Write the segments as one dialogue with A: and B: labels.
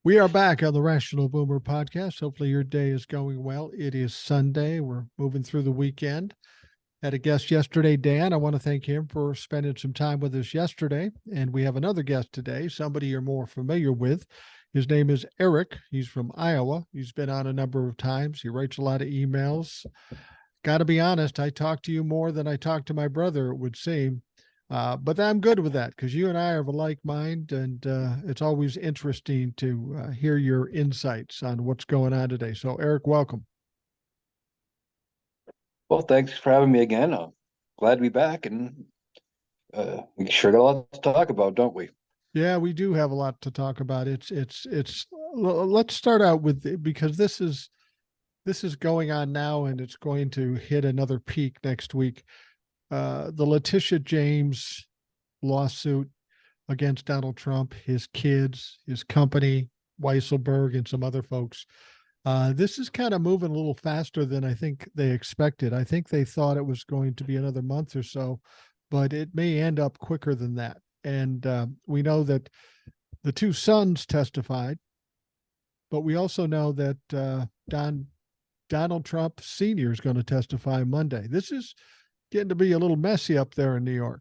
A: We are back on the Rational Boomer podcast. Hopefully, your day is going well. It is Sunday. We're moving through the weekend. Had a guest yesterday, Dan. I want to thank him for spending some time with us yesterday. And we have another guest today, somebody you're more familiar with. His name is Eric. He's from Iowa. He's been on a number of times. He writes a lot of emails. Got to be honest, I talk to you more than I talk to my brother, it would seem. But I'm good with that because you and I are of a like mind, and it's always interesting to hear your insights on what's going on today. So, Eric, welcome.
B: Well, thanks for having me again. I'm glad to be back, and we sure got a lot to talk about, don't we?
A: Yeah, we do have a lot to talk about. Let's start out with because this is going on now, and it's going to hit another peak next week. The Letitia James lawsuit against Donald Trump, his kids, his company, Weisselberg, and some other folks. This is kind of moving a little faster than I think they expected. I think they thought it was going to be another month or so, but it may end up quicker than that. And we know that the two sons testified, but we also know that Donald Trump Sr. is going to testify Monday. This is getting to be a little messy up there in New York.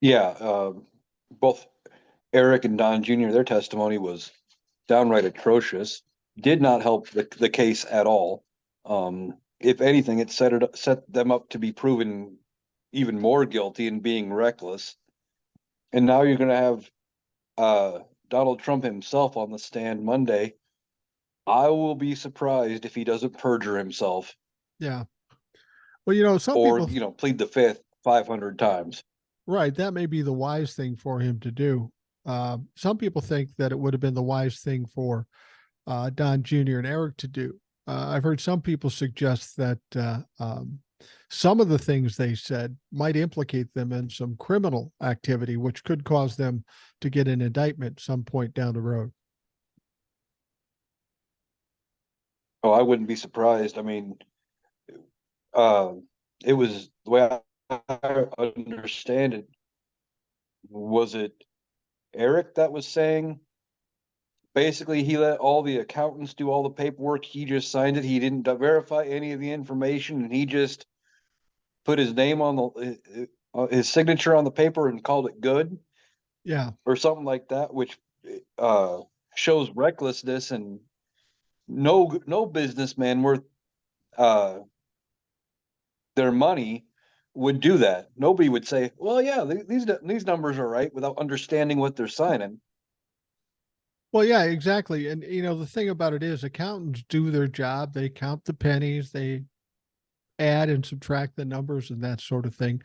B: Yeah, both Eric and Don Jr., their testimony was downright atrocious. Did not help the case at all. If anything, it set them up to be proven even more guilty in being reckless. And now you're going to have Donald Trump himself on the stand Monday. I will be surprised if he doesn't perjure himself
A: Yeah. Well, some
B: or,
A: people,
B: plead the fifth 500 times.
A: right, that may be the wise thing for him to do. Some people think that it would have been the wise thing for Don Jr. and Eric to do. I've heard some people suggest that some of the things they said might implicate them in some criminal activity, which could cause them to get an indictment some point down the road.
B: Oh, I wouldn't be surprised. I mean, uh, it was the way I understand it. Was it Eric that was saying basically he let all the accountants do all the paperwork? He just signed it. He didn't verify any of the information, and he just put his name on his signature on the paper and called it good,
A: Yeah.
B: or something like that, which uh, shows recklessness. And no businessman worth uh, their money would do that. Nobody would say, "Well, yeah, these numbers are right," without understanding what they're signing.
A: Well, yeah, exactly. And the thing about it is accountants do their job. They count the pennies, they add and subtract the numbers and that sort of thing.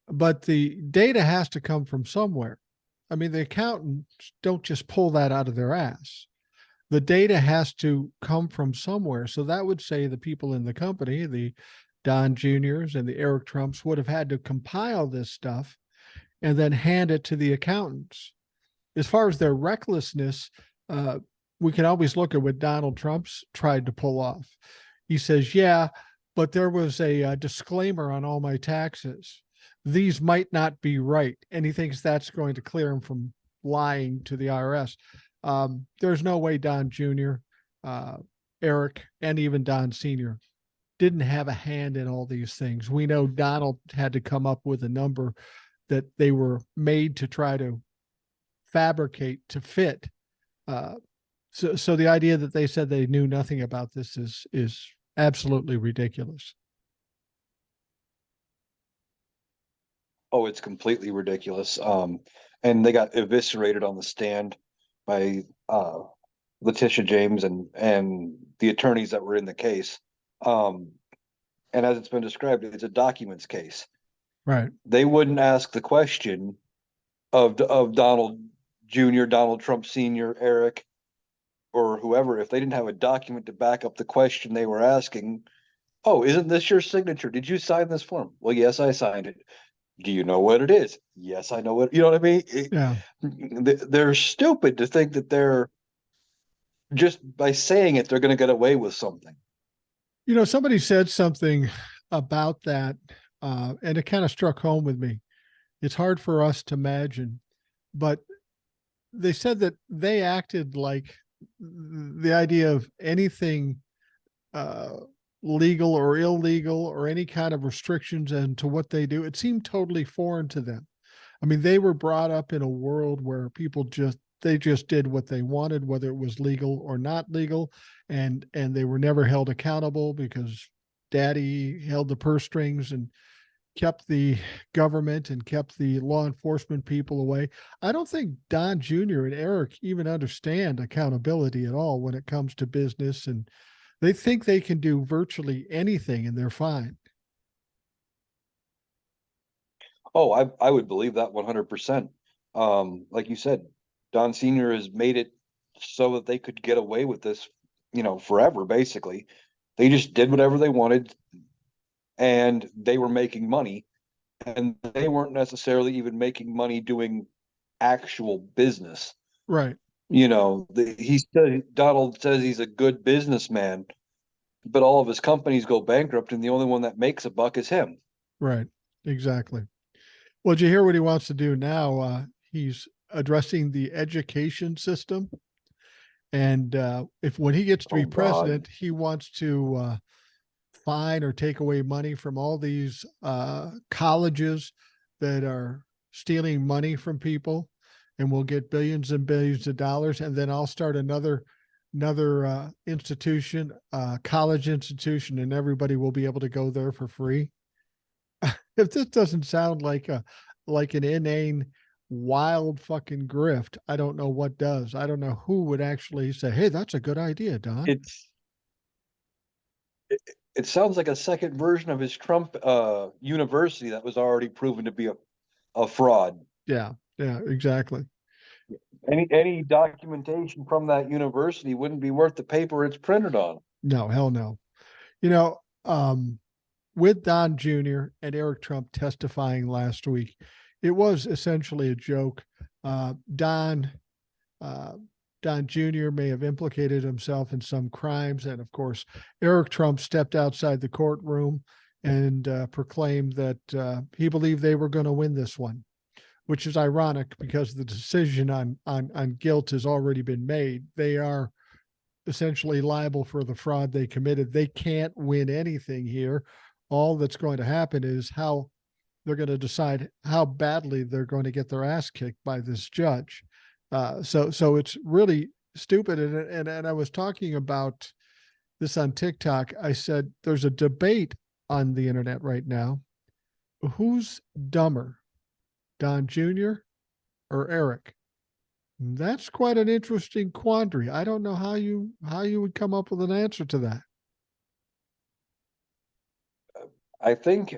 A: But the data has to come from somewhere. I mean, the accountants don't just pull that out of their ass. The data has to come from somewhere. So that would say the people in the company, the Don Juniors and the Eric Trumps, would have had to compile this stuff and then hand it to the accountants. As far as their recklessness, we can always look at what Donald Trump's tried to pull off. He says, yeah, but there was a disclaimer on all my taxes. These might not be right. And he thinks that's going to clear him from lying to the IRS. There's no way Don Jr., Eric, and even Don Sr. didn't have a hand in all these things. We know Donald had to come up with a number that they were made to try to fabricate to fit. So the idea that they said they knew nothing about this is absolutely ridiculous.
B: Oh, it's completely ridiculous. And they got eviscerated on the stand by Letitia James and the attorneys that were in the case. And as it's been described, it's a documents case.
A: Right.
B: They wouldn't ask the question of Donald Jr., Donald Trump Sr., Eric, or whoever if they didn't have a document to back up the question they were asking. Oh, isn't this your signature? Did you sign this form? Well, yes, I signed it. Do you know what it is? Yes, I know what, you know what I mean?
A: Yeah.
B: They're stupid to think that they're just by saying it, they're going to get away with something.
A: Somebody said something about that, and it kind of struck home with me. It's hard for us to imagine, but they said that they acted like the idea of anything uh, legal or illegal or any kind of restrictions into what they do, it seemed totally foreign to them. I mean, they were brought up in a world where people just did what they wanted, whether it was legal or not legal, and they were never held accountable because daddy held the purse strings and kept the government and kept the law enforcement people away. I don't think Don Jr. and Eric even understand accountability at all when it comes to business, and they think they can do virtually anything and they're fine.
B: Oh, I would believe that 100%. Like you said, Don Senior has made it so that they could get away with this, forever, basically. They just did whatever they wanted and they were making money, and they weren't necessarily even making money doing actual business.
A: Right,
B: He said Donald says he's a good businessman, but all of his companies go bankrupt, and the only one that makes a buck is him.
A: right, exactly. Well, did you hear what he wants to do now? He's addressing the education system. And if when he gets to
B: Oh
A: be
B: God.
A: president, he wants to fine or take away money from all these colleges that are stealing money from people, and we'll get billions and billions of dollars. And then I'll start another institution, college institution, and everybody will be able to go there for free. If this doesn't sound like an inane wild fucking grift, I don't know what does. I don't know who would actually say, "Hey, that's a good idea, Don."
B: It's it, it sounds like a second version of his Trump university that was already proven to be a fraud.
A: Yeah, yeah, exactly.
B: Any documentation from that university wouldn't be worth the paper it's printed on.
A: No, hell no. You know, with Don Jr. and Eric Trump testifying last week, it was essentially a joke. Don uh, Don Jr. may have implicated himself in some crimes, and of course, Eric Trump stepped outside the courtroom and proclaimed that he believed they were going to win this one, which is ironic because the decision on guilt has already been made. They are essentially liable for the fraud they committed. They can't win anything here. All that's going to happen is how they're going to decide how badly they're going to get their ass kicked by this judge. So it's really stupid. And I was talking about this on TikTok. I said there's a debate on the internet right now. Who's dumber, Don Jr. or Eric? That's quite an interesting quandary. I don't know how you would come up with an answer to that.
B: I think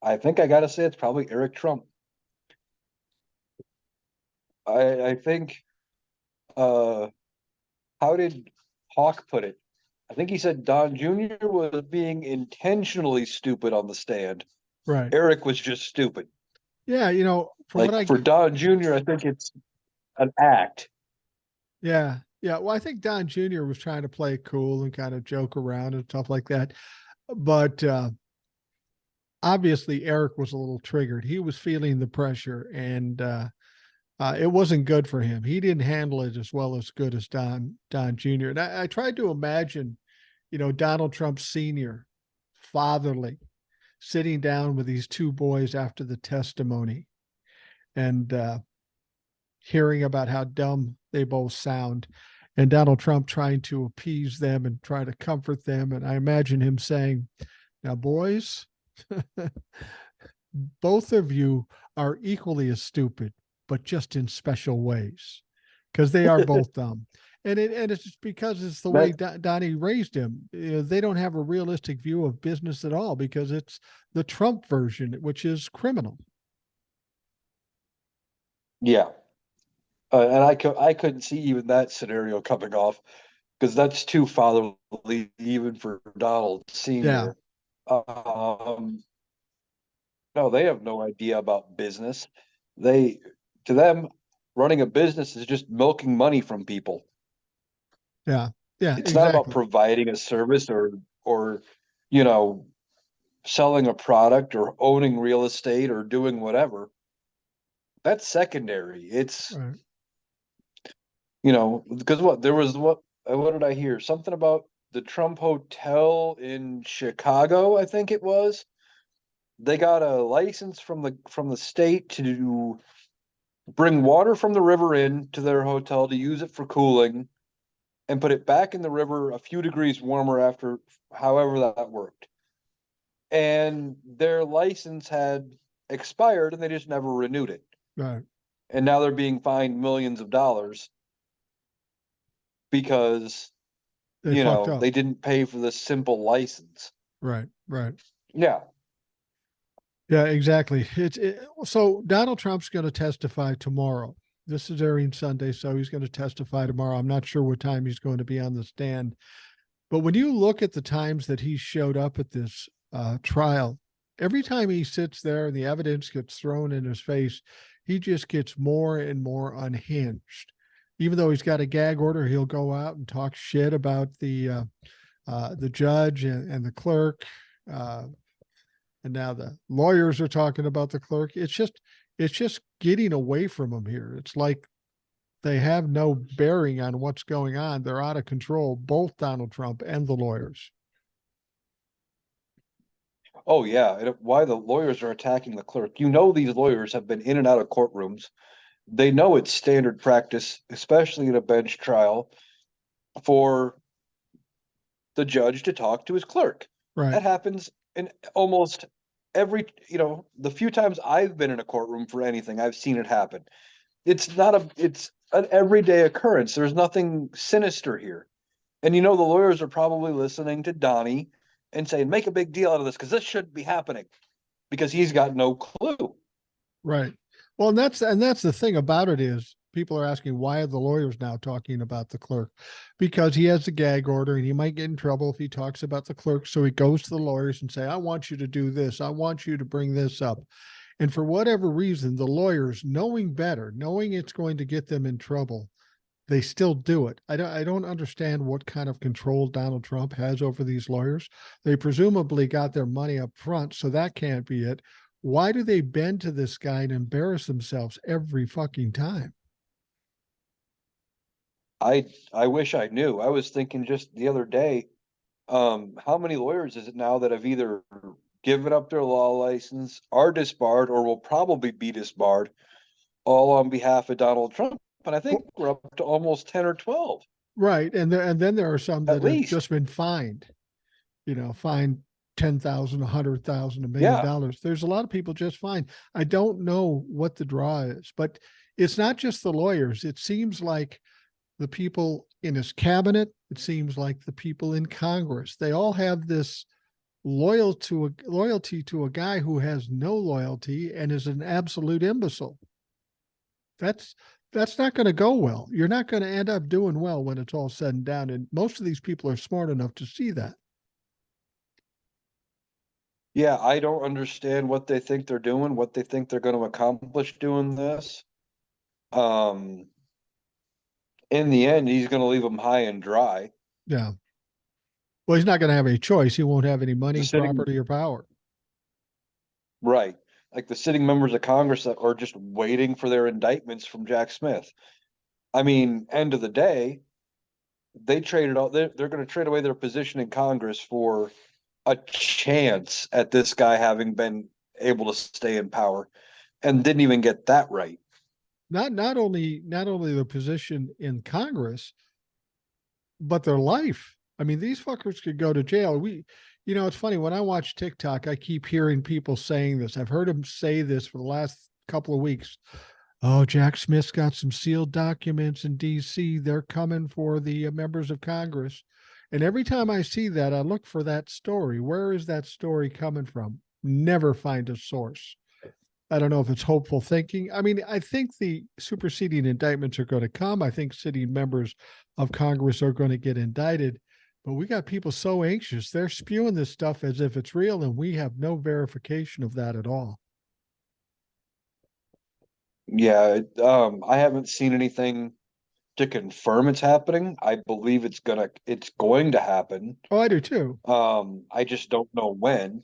B: I gotta say it's probably Eric Trump. I think uh how did Hawk put it? I think he said Don Jr. was being intentionally stupid on the stand.
A: Right.
B: Eric was just stupid.
A: Yeah, from what
B: Like
A: I
B: for Don Jr., I think it's an act.
A: yeah, yeah. Well, I think Don Jr. was trying to play cool and kind of joke around and stuff like that. But obviously Eric was a little triggered. He was feeling the pressure, and it wasn't good for him. He didn't handle it as well as good as Don Jr. And I tried to imagine, Donald Trump Sr., fatherly, sitting down with these two boys after the testimony and hearing about how dumb they both sound, and Donald Trump trying to appease them and try to comfort them. And I imagine him saying, "Now, boys, both of you are equally as stupid, but just in special ways, because they are both dumb." And it's just because it's the way
B: That
A: Donnie raised him. They don't have a realistic view of business at all because it's the Trump version, which is criminal.
B: yeah. And I couldn't see even that scenario coming off because that's too fatherly even for Donald
A: Yeah,
B: Sr. Um, no, they have no idea about business. They To them, running a business is just milking money from people.
A: yeah, yeah,
B: It's not about
A: exactly.
B: providing a service or you know selling a product or owning real estate or doing whatever. that's secondary. It's,
A: Right.
B: because there was what did I hear? Something about the Trump Hotel in Chicago, I think it was. They got a license from the state to bring water from the river in to their hotel to use it for cooling and put it back in the river a few degrees warmer after however that worked. And their license had expired and they just never renewed it.
A: Right.
B: And now they're being fined millions of dollars because,
A: They fucked up.
B: they didn't pay for this simple license.
A: Right. Right.
B: Yeah.
A: Yeah, exactly. So Donald Trump's going to testify tomorrow. This is airing Sunday, so he's going to testify tomorrow. I'm not sure what time he's going to be on the stand. But when you look at the times that he showed up at this trial, every time he sits there and the evidence gets thrown in his face, he just gets more and more unhinged. Even though he's got a gag order, he'll go out and talk shit about the judge and the clerk. And now the lawyers are talking about the clerk. It's just getting away from him here. It's like they have no bearing on what's going on. They're out of control, both Donald Trump and the lawyers.
B: Oh yeah. Why the lawyers are attacking the clerk. These lawyers have been in and out of courtrooms. They know it's standard practice, especially in a bench trial, for the judge to talk to his clerk.
A: Right.
B: That happens in almost the few times I've been in a courtroom for anything, I've seen it happen. It's an everyday occurrence. There's nothing sinister here. And the lawyers are probably listening to Donnie and saying, make a big deal out of this because this shouldn't be happening because he's got no clue.
A: Right. Well, and that's the thing about it is people are asking why are the lawyers now talking about the clerk? Because he has a gag order and he might get in trouble if he talks about the clerk. So he goes to the lawyers and say, I want you to do this. I want you to bring this up. And for whatever reason, the lawyers, knowing better, knowing it's going to get them in trouble, they still do it. I don't understand what kind of control Donald Trump has over these lawyers. They presumably got their money up front, so that can't be it. Why do they bend to this guy and embarrass themselves every fucking time?
B: I wish I knew. I was thinking just the other day, how many lawyers is it now that have either given up their law license, are disbarred, or will probably be disbarred, all on behalf of Donald Trump? And I think
A: Well,
B: we're up to almost 10 or 12
A: right, and then there are some
B: at
A: that have
B: least.
A: just been fined. Fined 10,000, 100,000,
B: Yeah.
A: $1 million. There's a lot of people just fine. I don't know what the draw is, but it's not just the lawyers. It seems like the people in his cabinet. It seems like the people in Congress. They all have this loyalty to a guy who has no loyalty and is an absolute imbecile. That's that's not going to go well. You're not going to end up doing well when it's all said and done. And most of these people are smart enough to see that.
B: Yeah, I don't understand what they think they're doing, what they think they're going to accomplish doing this. Um, in the end, he's going to leave them high and dry.
A: Yeah. Well, he's not going to have any choice. He won't have any
B: The
A: money,
B: sitting,
A: property, or power.
B: right, like the sitting members of Congress that are just waiting for their indictments from Jack Smith. I mean, end of the day, they traded all. They're going to trade away their position in Congress for a chance at this guy having been able to stay in power, and didn't even get that right.
A: Not only their position in Congress, but their life. I mean, these fuckers could go to jail. It's funny when I watch TikTok, I keep hearing people saying this. I've heard them say this for the last couple of weeks. Oh, Jack Smith's got some sealed documents in DC. They're coming for the members of Congress. And every time I see that, I look for that story. Where is that story coming from? Never find a source. I don't know if it's hopeful thinking. I mean, I think the superseding indictments are going to come. I think sitting members of Congress are going to get indicted. But we got people so anxious. They're spewing this stuff as if it's real, and we have no verification of that at all.
B: Yeah, I haven't seen anything to confirm it's happening. I believe it's going to happen.
A: Oh, I do too.
B: I just don't know when.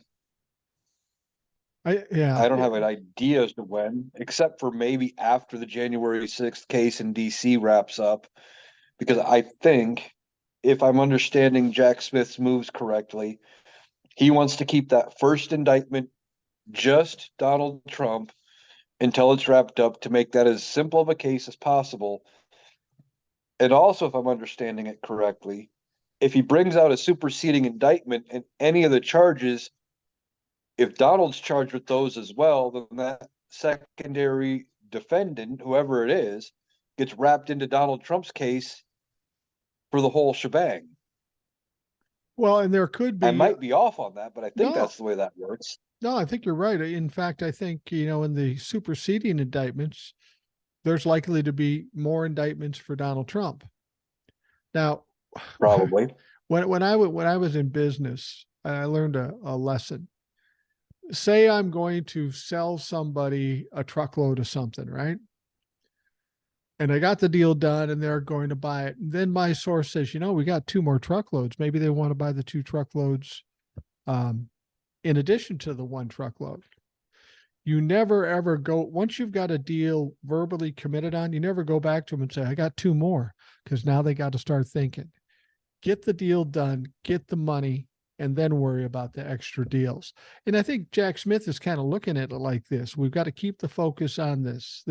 A: Yeah.
B: I don't have an idea as to when, except for maybe after the January 6th case in DC wraps up, because I think, if I'm understanding Jack Smith's moves correctly, he wants to keep that first indictment just Donald Trump until it's wrapped up to make that as simple of a case as possible. And also, if I'm understanding it correctly, if he brings out a superseding indictment and any of the charges, if Donald's charged with those as well, then that secondary defendant, whoever it is, gets wrapped into Donald Trump's case for the whole shebang.
A: Well, and there could
B: I
A: be
B: might be off on that, but I think
A: no,
B: that's the way that works.
A: no, I think you're right. In fact, I think, in the superseding indictments, there's likely to be more indictments for Donald Trump. Now,
B: Probably.
A: when I was in business, I learned a lesson. Say I'm going to sell somebody a truckload of something, right? And I got the deal done and they're going to buy it. And then my source says, we got 2 more truckloads. Maybe they want to buy the 2 truckloads in addition to the 1 truckload. You never ever go, once you've got a deal verbally committed on, you never go back to them and say, I got 2 more, because now they got to start thinking. Get the deal done, get the money, and then worry about the extra deals. And I think Jack Smith is kind of looking at it like this. We've got to keep the focus on this.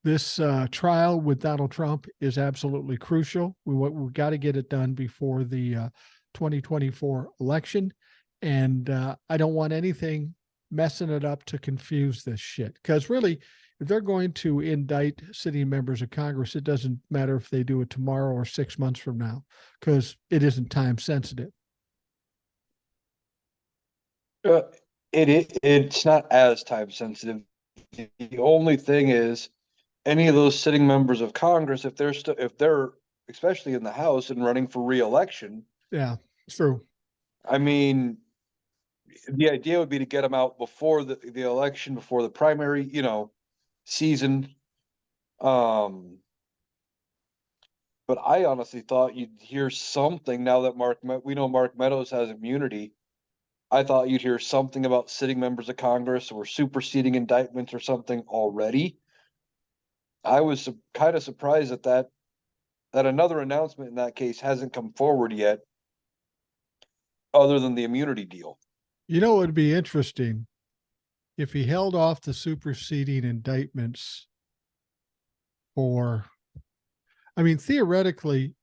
A: This trial with Donald Trump is absolutely crucial. We've got to get it done before the 2024 election. And I don't want anything messing it up to confuse this shit. Because really, if they're going to indict sitting members of Congress, it doesn't matter if they do it tomorrow or 6 months from now, because it isn't time sensitive.
B: Uh, it's not as time sensitive. The only thing is, any of those sitting members of Congress, if they're especially in the House and running for re-election,
A: Yeah, true.
B: I mean, the idea would be to get them out before the election, before the primary, season. Um, but I honestly thought you'd hear something now that we know Mark Meadows has immunity. I thought you'd hear something about sitting members of Congress or superseding indictments or something already. I was kind of surprised that another announcement in that case hasn't come forward yet, other than the immunity deal.
A: It would be interesting if he held off the superseding indictments for, I mean, theoretically,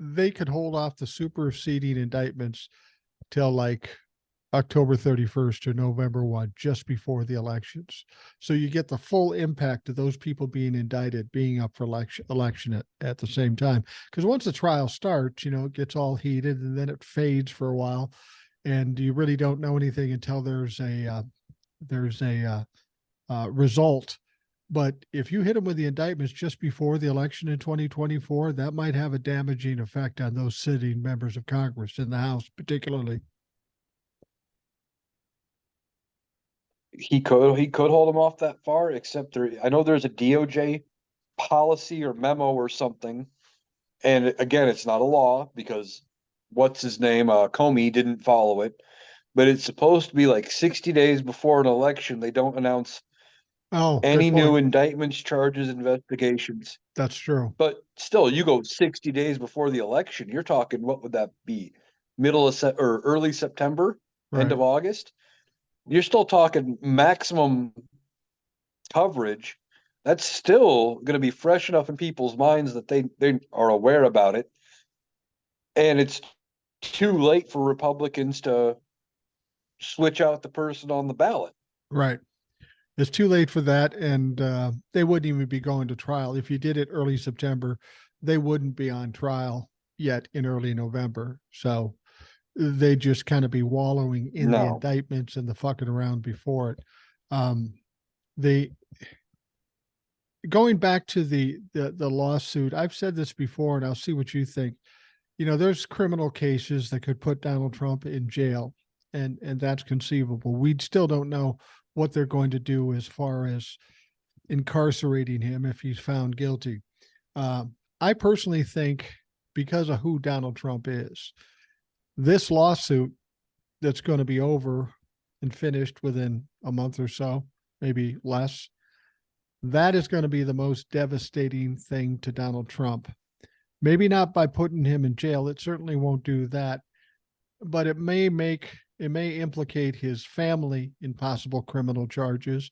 A: they could hold off the superseding indictments till like October 31st or November 1, just before the elections. So you get the full impact of those people being indicted, being up for election at the same time. Because once the trial starts, it gets all heated and then it fades for a while. And you really don't know anything until there's a result. But if you hit them with the indictments just before the election in 2024, that might have a damaging effect on those sitting members of Congress in the House, particularly.
B: He could hold them off that far, except I know there's a DOJ policy or memo or something. And again, it's not a law because what's his name? Comey didn't follow it, but it's supposed to be like 60 days before an election. They don't announce
A: Oh, good
B: any new
A: point.
B: indictments, charges, investigations.
A: That's true.
B: But still, you go 60 days before the election, you're talking, what would that be? Middle of or early September, end
A: Right.
B: of August? You're still talking maximum coverage. That's still going to be fresh enough in people's minds that they are aware about it. And it's too late for Republicans to switch out the person on the ballot.
A: Right. It's too late for that. And they wouldn't even be going to trial. If you did it early September, they wouldn't be on trial yet in early November. So they just kind of be wallowing in the
B: No.
A: indictments and the fucking around before it. The Going back to the lawsuit, I've said this before, and I'll see what you think. There's criminal cases that could put Donald Trump in jail, and that's conceivable. We still don't know what they're going to do as far as incarcerating him if he's found guilty. I personally think, because of who Donald Trump is, this lawsuit that's going to be over and finished within a month or so, maybe less. That is going to be the most devastating thing to Donald Trump. Maybe not by putting him in jail. It certainly won't do that, but it may implicate his family in possible criminal charges.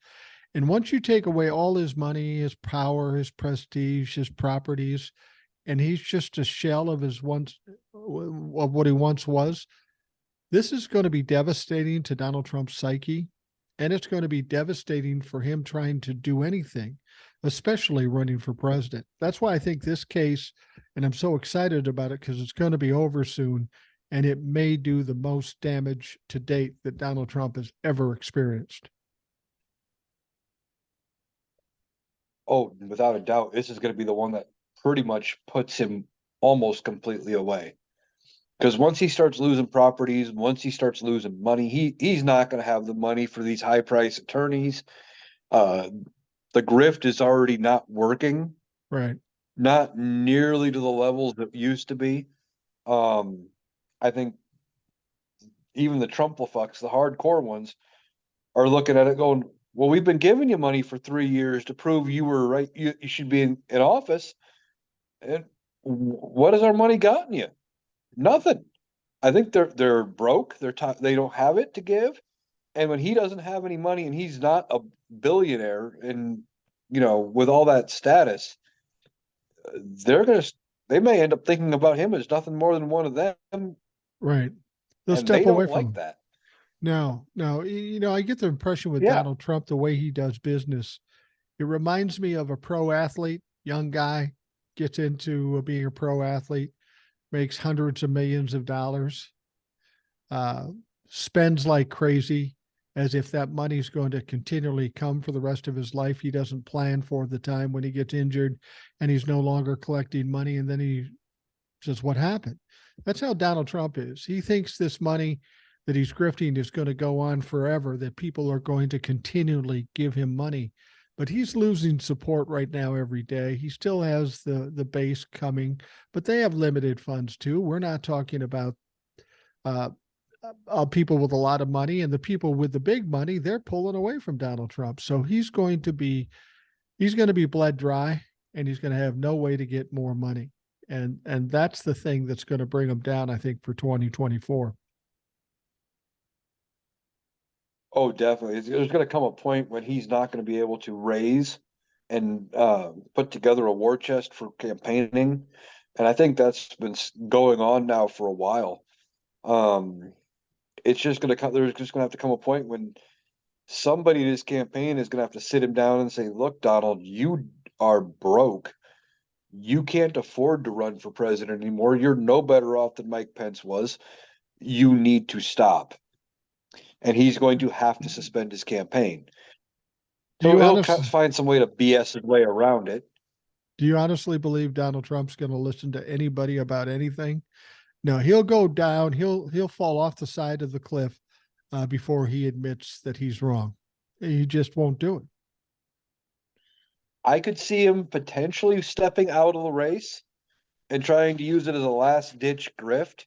A: And once you take away all his money, his power, his prestige, his properties, and he's just a shell of his once of what he once was, this is going to be devastating to Donald Trump's psyche, and it's going to be devastating for him trying to do anything, especially running for president. That's why I think this case, and I'm so excited about it because it's going to be over soon, and it may do the most damage to date that Donald Trump has ever experienced.
B: Oh, without a doubt, this is going to be the one that pretty much puts him almost completely away. Because once he starts losing properties, once he starts losing money, he's not going to have the money for these high price attorneys. Uh, the grift is already not working,
A: Right.
B: not nearly to the levels that it used to be. I think even the Trumplefucks, the hardcore ones, are looking at it going, well, we've been giving you money for 3 years to prove you were right. You should be in office. And what has our money gotten you? Nothing. I think they're broke. They don't have it to give. And when he doesn't have any money and he's not a billionaire and with all that status, they're gonna they may end up thinking about him as nothing more than one of them,
A: Right. They'll
B: and they
A: step away
B: don't
A: from
B: like
A: him.
B: that.
A: No, no. I get the impression with
B: Yeah.
A: Donald Trump, the way he does business, it reminds me of a pro athlete, young guy, gets into being a pro athlete, makes hundreds of millions of dollars, uh, spends like crazy, as if that money's going to continually come for the rest of his life. He doesn't plan for the time when he gets injured and he's no longer collecting money. And then he says, what happened? That's how Donald Trump is. He thinks this money that he's grifting is going to go on forever, that people are going to continually give him money. But he's losing support right now every day. He still has the base coming, but they have limited funds too. We're not talking about uh, people with a lot of money, and the people with the big money, they're pulling away from Donald Trump. So he's going to be bled dry, and he's going to have no way to get more money. And that's the thing that's going to bring him down, I think, for 2024.
B: Oh, definitely. There's going to come a point when he's not going to be able to raise and put together a war chest for campaigning, and I think that's been going on now for a while. Um, it's just going to come. There's just going to have to come a point when somebody in his campaign is going to have to sit him down and say, "Look, Donald, you are broke. You can't afford to run for president anymore. You're no better off than Mike Pence was. You need to stop." And he's going to have to suspend his campaign.
A: Do
B: So
A: you
B: he'll
A: honestly
B: find some way to BS his way around it.
A: do you honestly believe Donald Trump's going to listen to anybody about anything? No, he'll go down. He'll fall off the side of the cliff before he admits that he's wrong. He just won't do it.
B: I could see him potentially stepping out of the race and trying to use it as a last ditch grift.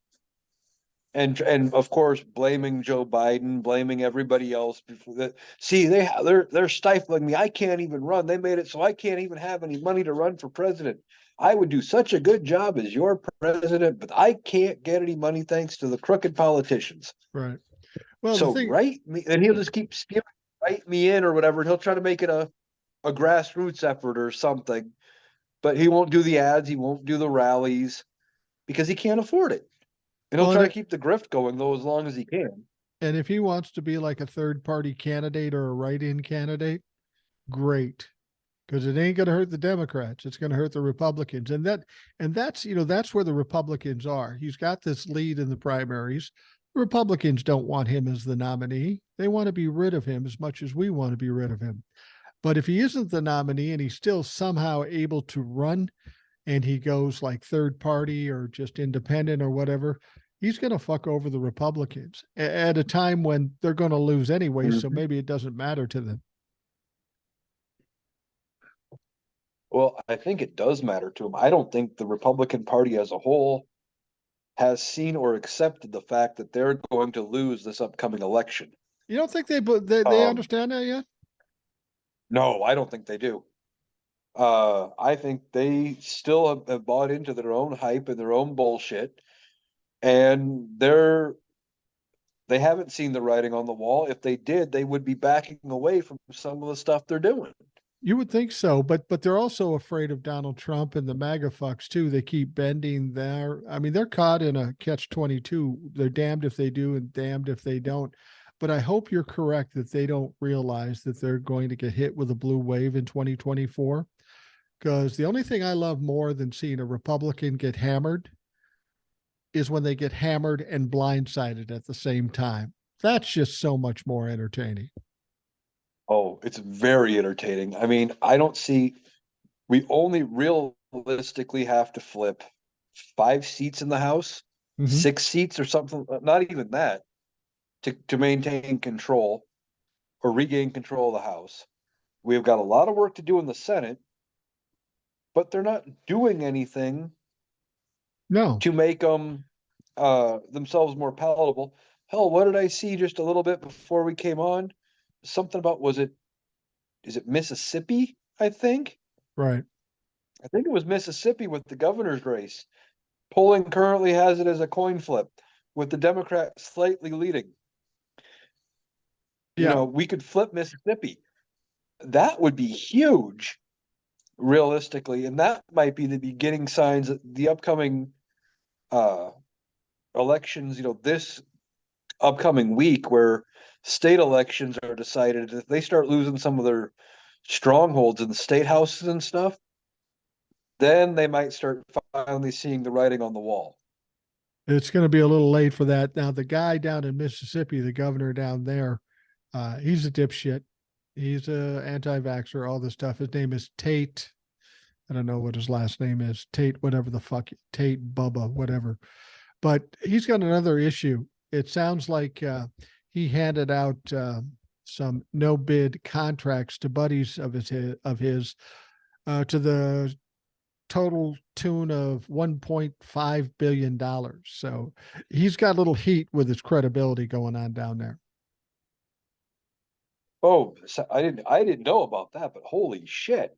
B: And of course blaming Joe Biden, blaming everybody else before that. See, they're stifling me. I can't even run. They made it so I can't even have any money to run for president. I would do such a good job as your president, but I can't get any money thanks to the crooked politicians.
A: Right. Well, the
B: So
A: thing,
B: write me, and he'll just keep write me in or whatever. And he'll try to make it a grassroots effort or something, but he won't do the ads. He won't do the rallies because he can't afford it. And he'll
A: well,
B: try to keep the grift going though as long as he can.
A: and if he wants to be like a third party candidate or a write-in candidate, great, because it ain't going to hurt the Democrats. It's going to hurt the Republicans, that's where the Republicans are. He's got this lead in the primaries. Republicans don't want him as the nominee. They want to be rid of him as much as we want to be rid of him. But if he isn't the nominee and he's still somehow able to run, and he goes like third party or just independent or whatever, he's going to fuck over the Republicans at a time when they're going to lose anyway. So
B: Mhm.
A: maybe it doesn't matter to them.
B: Well, I think it does matter to him. I don't think the Republican Party as a whole has seen or accepted the fact that they're going to lose this upcoming election.
A: You don't think they
B: Um,
A: understand that yet?
B: no, I don't think they do. I think they still have bought into their own hype and their own bullshit, and they haven't seen the writing on the wall. If they did, they would be backing away from some of the stuff they're doing.
A: You would think so, but they're also afraid of Donald Trump and the MAGA fucks too. They keep bending their. I mean, they're caught in a catch-22. They're damned if they do and damned if they don't. But I hope you're correct that they don't realize that they're going to get hit with a blue wave in 2024. Because the only thing I love more than seeing a Republican get hammered is when they get hammered and blindsided at the same time. That's just so much more entertaining.
B: Oh, it's very entertaining. I mean, I don't see, we only realistically have to flip 5 seats in the House,
A: Mm-hmm.
B: 6 seats or something, not even that, to maintain control or regain control of the House. We've got a lot of work to do in the Senate, but they're not doing anything
A: No,
B: to make them themselves more palatable. Hell, what did I see just a little bit before we came on? Something about, is it Mississippi?
A: right.
B: I think it was Mississippi with the governor's race. Polling currently has it as a coin flip, with the Democrats slightly leading. You
A: Yeah,
B: know, we could flip Mississippi. That would be huge, realistically, and that might be the beginning signs that the upcoming uh elections, this upcoming week where state elections are decided, if they start losing some of their strongholds in the state houses and stuff, then they might start finally seeing the writing on the wall.
A: it's going to be a little late for that. Now, the guy down in Mississippi, the governor down there, he's a dipshit. He's a anti-vaxxer, all this stuff. His name is Tate. I don't know what his last name is. Tate, whatever the fuck, Tate Bubba, whatever. But he's got another issue. It sounds like he handed out some no bid contracts to buddies of his to the total tune of $1.5 billion. So he's got a little heat with his credibility going on down there.
B: Oh, so I didn't know about that, but holy shit.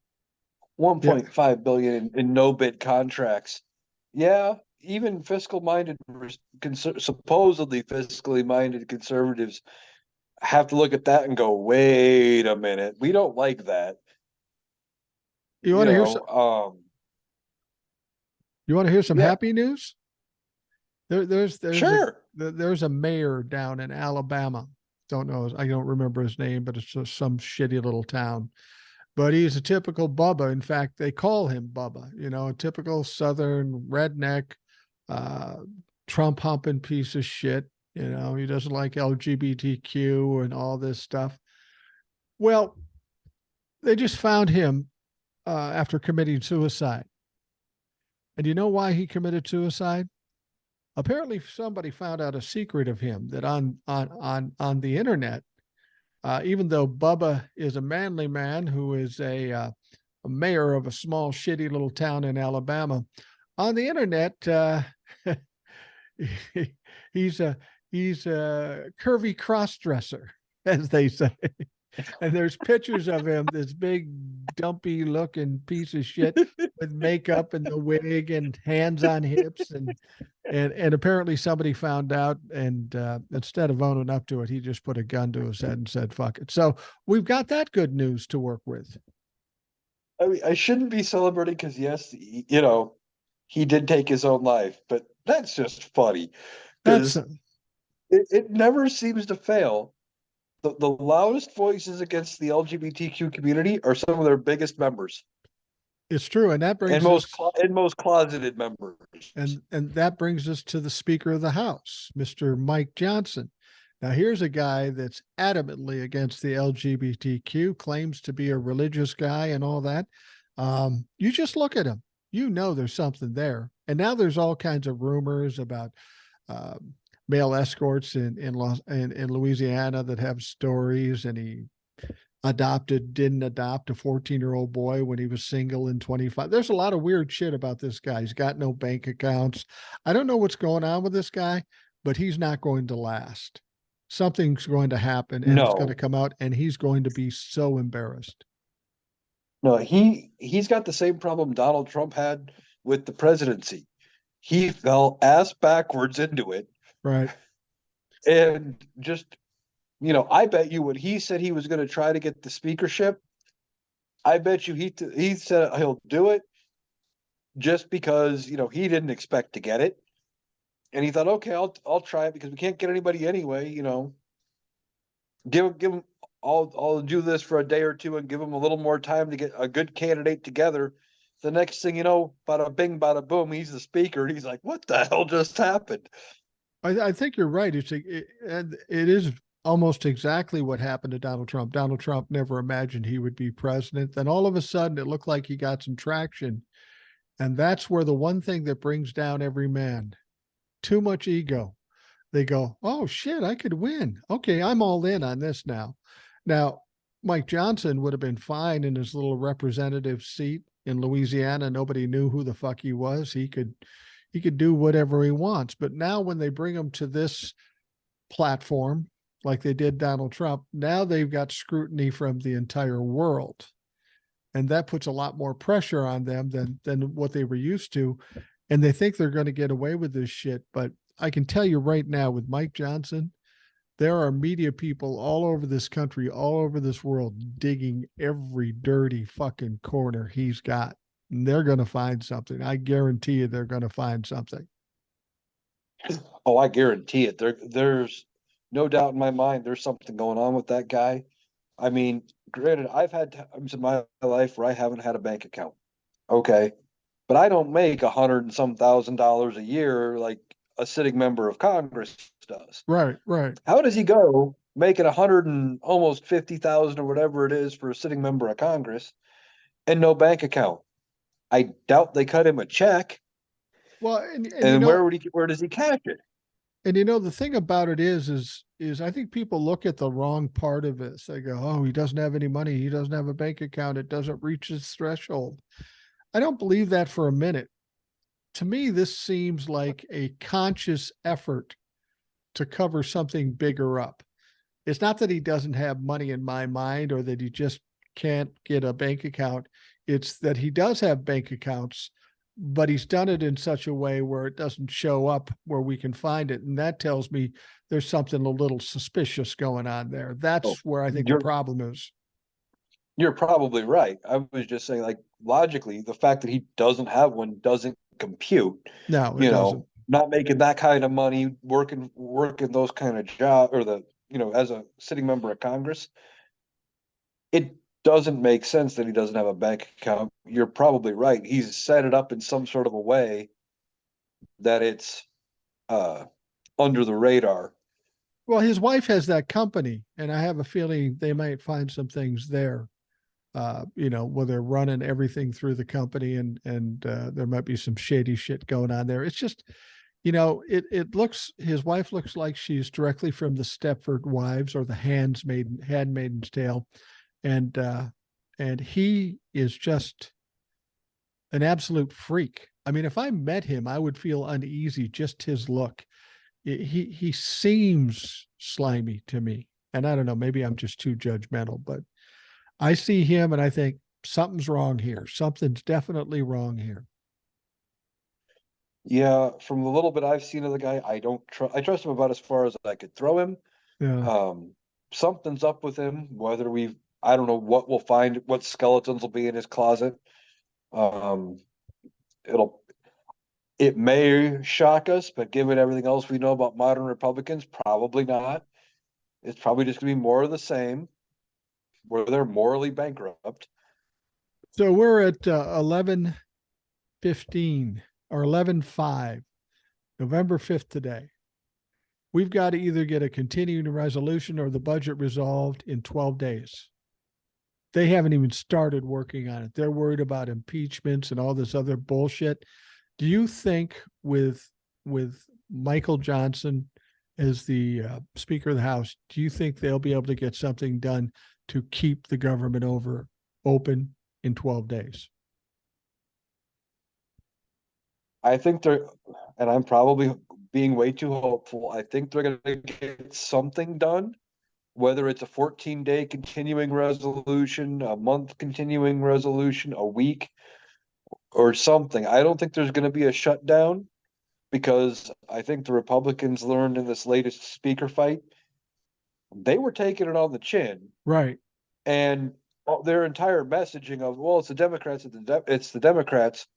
A: Yeah,
B: 1.5 billion in no bid contracts. Yeah, even supposedly fiscally minded conservatives have to look at that and go, wait a minute, we don't like that.
A: you
B: You
A: want to hear some?
B: know,
A: You want to hear some
B: yeah,
A: happy news?
B: sure.
A: There's a mayor down in Alabama. Don't know. I don't remember his name, but it's just some shitty little town. But he's a typical Bubba. In fact, they call him Bubba. You know, a typical Southern redneck, uh, Trump humping piece of shit. You know, he doesn't like LGBTQ and all this stuff. Well, they just found him after committing suicide. And you know why he committed suicide? Apparently, somebody found out a secret of him that on the internet, even though Bubba is a manly man who is a mayor of a small, shitty little town in Alabama, on the internet, he's a he's a curvy cross-dresser, as they say. And there's pictures of him, this big, dumpy looking piece of shit with makeup and the wig and hands on hips and apparently somebody found out and instead of owning up to it, he just put a gun to his head and said, fuck it. So we've got that good news to work with.
B: I mean, I shouldn't be celebrating because yes, he did take his own life, but that's just funny
A: That's
B: because it never seems to fail. The loudest voices against the LGBTQ community are some of their biggest members
A: it's true. And that
B: and
A: brings us
B: most closeted members.
A: and that brings us to the Speaker of the House, Mr. Mike Johnson. Now, here's a guy that's adamantly against the LGBTQ, claims to be a religious guy and all that. You just look at him, you know there's something there. And now there's all kinds of rumors about uh, male escorts in Louisiana that have stories, and he didn't adopt a 14-year-old boy when he was single and 25. There's a lot of weird shit about this guy. He's got no bank accounts. I don't know what's going on with this guy, but he's not going to last. Something's going to happen and it's going to
B: No,
A: come out and he's going to be so embarrassed.
B: no, he's got the same problem Donald Trump had with the presidency. He fell ass backwards into it
A: Right.
B: and just, I bet you when he said he was going to try to get the speakership, I bet you he said he'll do it just because, he didn't expect to get it. And he thought, okay, I'll try it because we can't get anybody anyway, give him I'll do this for a day or two and give him a little more time to get a good candidate together. The next thing you know, bada bing, bada boom, he's the speaker, and he's like, "What the hell just happened?"
A: I think you're right. And it is almost exactly what happened to Donald Trump. Donald Trump never imagined he would be president. Then all of a sudden, it looked like he got some traction. And that's where the one thing that brings down every man, too much ego. They go, oh shit, I could win. Okay, I'm all in on this now. Now, Mike Johnson would have been fine in his little representative seat in Louisiana. Nobody knew who the fuck he was. He could do whatever he wants. But now when they bring him to this platform, like they did Donald Trump, now they've got scrutiny from the entire world. And that puts a lot more pressure on them than what they were used to. And they think they're going to get away with this shit. But I can tell you right now with Mike Johnson, there are media people all over this country, all over this world, digging every dirty fucking corner he's got. And they're going to find something. I guarantee you they're going to find something.
B: Oh, I guarantee it. There's no doubt in my mind. There's something going on with that guy. I mean, granted, I've had times in my life where I haven't had a bank account. Okay, but I don't make 100 and some thousand dollars a year like a sitting member of Congress does.
A: Right, right.
B: How does he go making 100 and almost 50,000 or whatever it is for a sitting member of Congress and no bank account? I doubt they cut him a check.
A: Well, and
B: And where does he cash it?
A: the thing about it is I think people look at the wrong part of this. They go, oh, he doesn't have any money. He doesn't have a bank account. It doesn't reach his threshold. I don't believe that for a minute. To me, this seems like a conscious effort to cover something bigger up. It's not that he doesn't have money in my mind or that he just can't get a bank account. It's that he does have bank accounts, but he's done it in such a way where it doesn't show up where we can find it. And that tells me there's something a little suspicious going on there.
B: Oh,
A: That's where I think the
B: you're
A: problem is.
B: you're probably right. I was just saying, like, logically, the fact that he doesn't have one doesn't compute.
A: No, it doesn't.
B: Not making that kind of money, working those kind of job, or as a sitting member of Congress, it doesn't make sense that he doesn't have a bank account. You're probably right. He's set it up in some sort of a way that it's uh under the radar.
A: Well, his wife has that company, and I have a feeling they might find some things there. Where they're running everything through the company, and there might be some shady shit going on there. It's just, it looks his wife looks like she's directly from the Stepford Wives or the Handmaid's Tale, and he is just an absolute freak. I mean, if I met him, I would feel uneasy. Just his look. He seems slimy to me, and I don't know. Maybe I'm just too judgmental, but I see him and I think something's wrong here. Something's definitely wrong here.
B: Yeah, from the little bit I've seen of the guy, I trust him about as far as I could throw him.
A: Yeah.
B: Um, Something's up with him, I don't know what we'll find, what skeletons will be in his closet. Um, it'll, it may shock us, but given everything else we know about modern Republicans, probably not. It's probably just gonna be more of the same, where they're morally bankrupt.
A: So we're at 11:15 or 11:05, November 5th today. We've got to either get a continuing resolution or the budget resolved in 12 days. They haven't even started working on it. They're worried about impeachments and all this other bullshit. Do you think with Michael Johnson as the Speaker of the House, do you think they'll be able to get something done to keep the government open in 12 days?
B: I think they're, and I'm probably being way too hopeful. I think they're going to get something done, whether it's a 14-day continuing resolution, a month continuing resolution, a week, or something. I don't think there's going to be a shutdown because I think the Republicans learned in this latest speaker fight, they were taking it on the chin,
A: Right.
B: and their entire messaging of, well, it's the Democrats, it's the Democrats,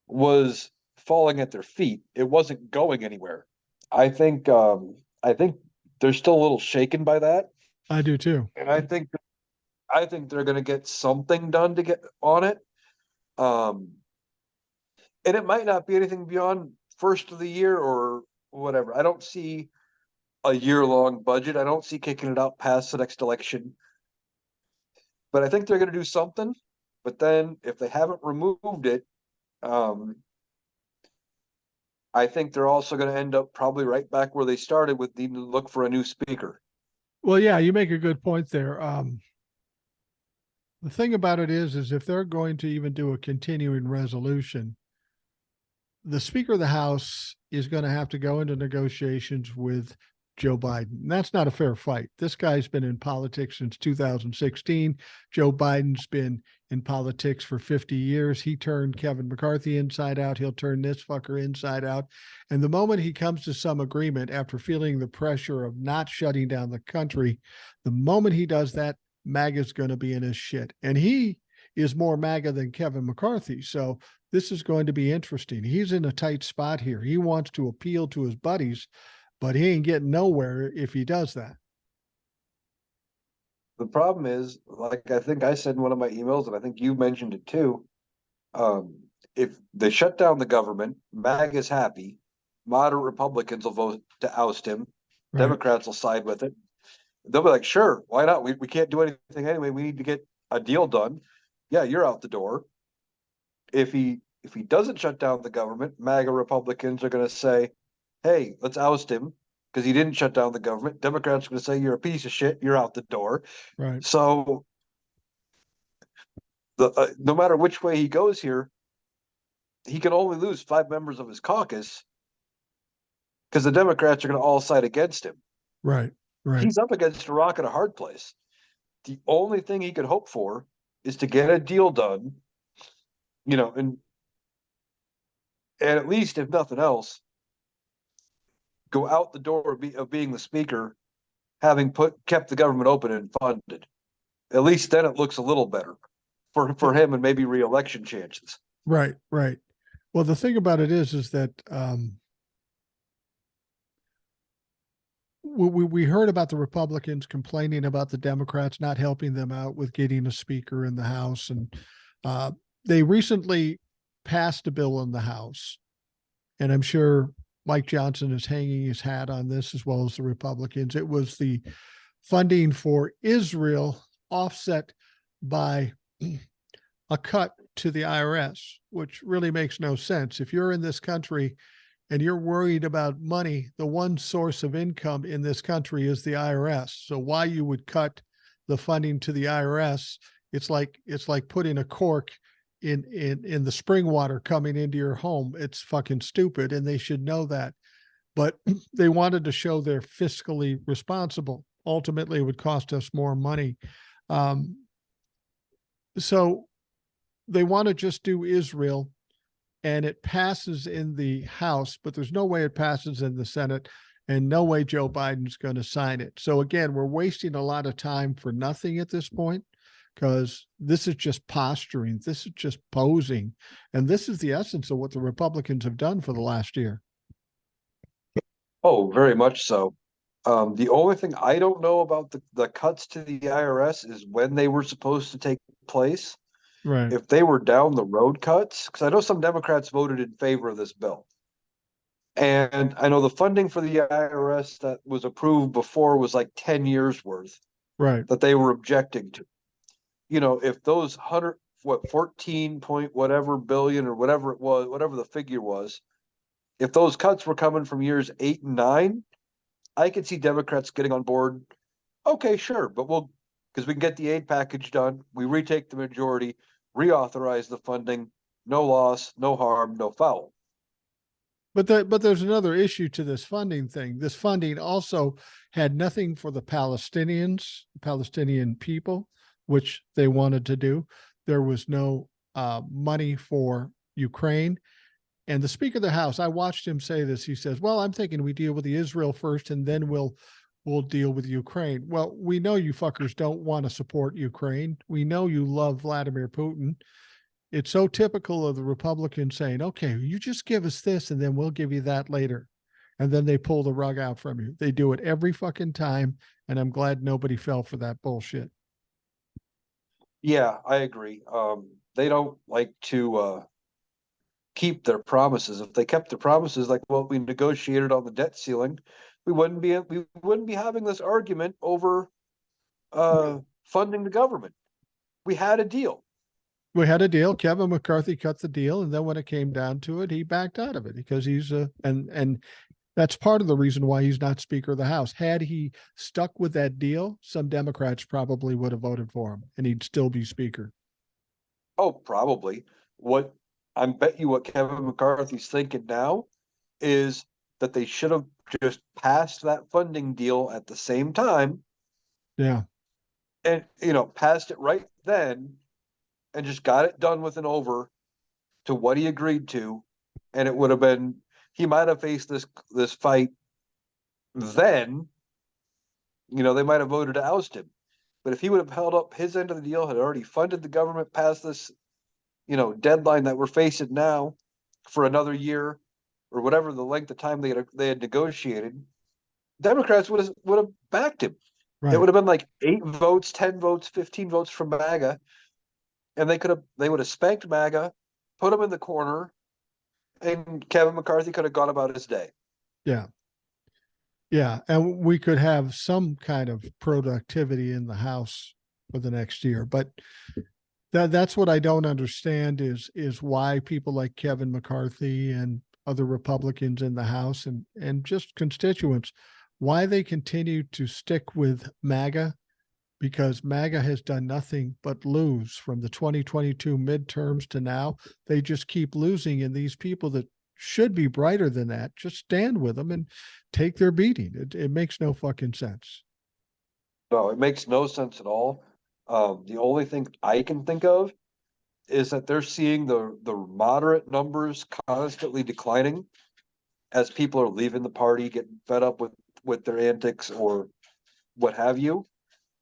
B: was falling at their feet. It wasn't going anywhere. I think they're still a little shaken by that,
A: I do too.
B: and I think they're going to get something done to get on it. Um, and it might not be anything beyond first of the year or whatever. I don't see a year-long budget. I don't see kicking it out past the next election. But I think they're going to do something. But then if they haven't removed it, um, I think they're also going to end up probably right back where they started with needing to look for a new speaker.
A: Well, yeah, you make a good point there. The thing about it is if they're going to even do a continuing resolution, the Speaker of the House is going to have to go into negotiations with Joe Biden. And that's not a fair fight. This guy's been in politics since 2016. Joe Biden's been in politics for 50 years. He turned Kevin McCarthy inside out. He'll turn this fucker inside out. And the moment he comes to some agreement after feeling the pressure of not shutting down the country, the moment he does that, MAGA's going to be in his shit. And he is more MAGA than Kevin McCarthy. So this is going to be interesting. He's in a tight spot here. He wants to appeal to his buddies, but he ain't getting nowhere if he does that.
B: The problem is, like I think I said in one of my emails, and I think you mentioned it too. Um, if they shut down the government, MAG is happy. Moderate Republicans will vote to oust him.
A: Right.
B: Democrats will side with it. They'll be like, sure, why not? We can't do anything anyway. We need to get a deal done. Yeah, you're out the door. If he doesn't shut down the government, MAGA Republicans are going to say, hey, let's oust him because he didn't shut down the government. Democrats are going to say, you're a piece of shit. You're out the door.
A: Right.
B: So no matter which way he goes here, he can only lose 5 members of his caucus because the Democrats are going to all side against him.
A: Right. Right.
B: He's up against a rock and a hard place. The only thing he could hope for is to get a deal done, and at least if nothing else, go out the door of being the speaker, having kept the government open and funded. At least then it looks a little better for him and maybe re-election chances.
A: Right. Right. Well, the thing about it is that we heard about the Republicans complaining about the Democrats not helping them out with getting a speaker in the House, and they recently passed a bill in the House, and I'm sure Mike Johnson is hanging his hat on this as well as the Republicans. It was the funding for Israel offset by a cut to the IRS, which really makes no sense. If you're in this country and you're worried about money, the one source of income in this country is the IRS. So why you would cut the funding to the IRS? It's like putting a cork in the spring water coming into your home. It's fucking stupid, and they should know that. But they wanted to show they're fiscally responsible. Ultimately, it would cost us more money. So they want to just do Israel, and it passes in the House, but there's no way it passes in the Senate, and no way Joe Biden's going to sign it. So again, we're wasting a lot of time for nothing at this point, because this is just posturing. This is just posing. And this is the essence of what the Republicans have done for the last year.
B: Oh, very much so. The only thing I don't know about the cuts to the IRS is when they were supposed to take place.
A: Right.
B: If they were down the road cuts, because I know some Democrats voted in favor of this bill. And I know the funding for the IRS that was approved before was like 10 years worth
A: Right.
B: that they were objecting to. If those 14 point whatever billion or whatever it was, whatever the figure was, if those cuts were coming from years 8 and 9, I could see Democrats getting on board. Okay, sure, but because we can get the aid package done, we retake the majority, reauthorize the funding, no loss, no harm, no foul.
A: but there's another issue to this funding thing. This funding also had nothing for the Palestinian people, which they wanted to do. There was no money for Ukraine. And the Speaker of the House, I watched him say this. He says, "Well, I'm thinking we deal with the Israel first, and then we'll deal with Ukraine." Well, we know you fuckers don't want to support Ukraine. We know you love Vladimir Putin. It's so typical of the Republicans saying, "Okay, you just give us this, and then we'll give you that later." And then they pull the rug out from you. They do it every fucking time, and I'm glad nobody fell for that bullshit.
B: Yeah, I agree. They don't like to keep their promises. If they kept their promises like what we negotiated on the debt ceiling, we wouldn't be having this argument over
A: Yeah.
B: funding the government. We had a deal.
A: We had a deal. Kevin McCarthy cut the deal, and then when it came down to it, he backed out of it because he's and that's part of the reason why he's not Speaker of the House. Had he stuck with that deal, some Democrats probably would have voted for him, and he'd still be Speaker.
B: Oh, probably. What I bet you what Kevin McCarthy's thinking now is that they should have just passed that funding deal at the same time
A: Yeah,
B: and passed it right then and just got it done with and over to what he agreed to, and it would have been he might have faced this fight then. They might have voted to oust him. But if he would have held up his end of the deal, had already funded the government past this, deadline that we're facing now for another year or whatever the length of time they had negotiated, Democrats would have backed him. It
A: right.
B: would have been like 8 votes, 10 votes, 15 votes from MAGA, and they would have spanked MAGA, put him in the corner, and Kevin McCarthy could have gone about his day.
A: Yeah, yeah, and we could have some kind of productivity in the House for the next year. But that's what I don't understand is why people like Kevin McCarthy and other Republicans in the House and just constituents, why they continue to stick with MAGA, because MAGA has done nothing but lose from the 2022 midterms to now. They just keep losing, and these people that should be brighter than that just stand with them and take their beating. It makes no fucking sense.
B: No, it makes no sense at all. The only thing I can think of is that they're seeing the moderate numbers constantly declining as people are leaving the party, getting fed up with their antics or what have you.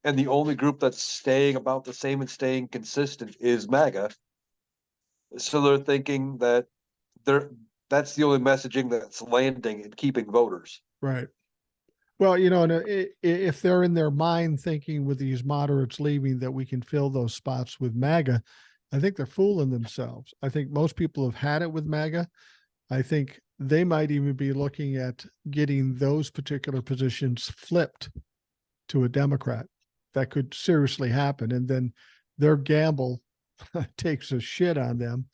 B: And the only group that's staying about the same and staying consistent is MAGA. So they're thinking that they're that's the only messaging that's landing and keeping voters.
A: Right. Well, and if they're in their mind thinking with these moderates leaving that we can fill those spots with MAGA, I think they're fooling themselves. I think most people have had it with MAGA. I think they might even be looking at getting those particular positions flipped to a Democrat. That could seriously happen. And then their gamble takes a shit on them.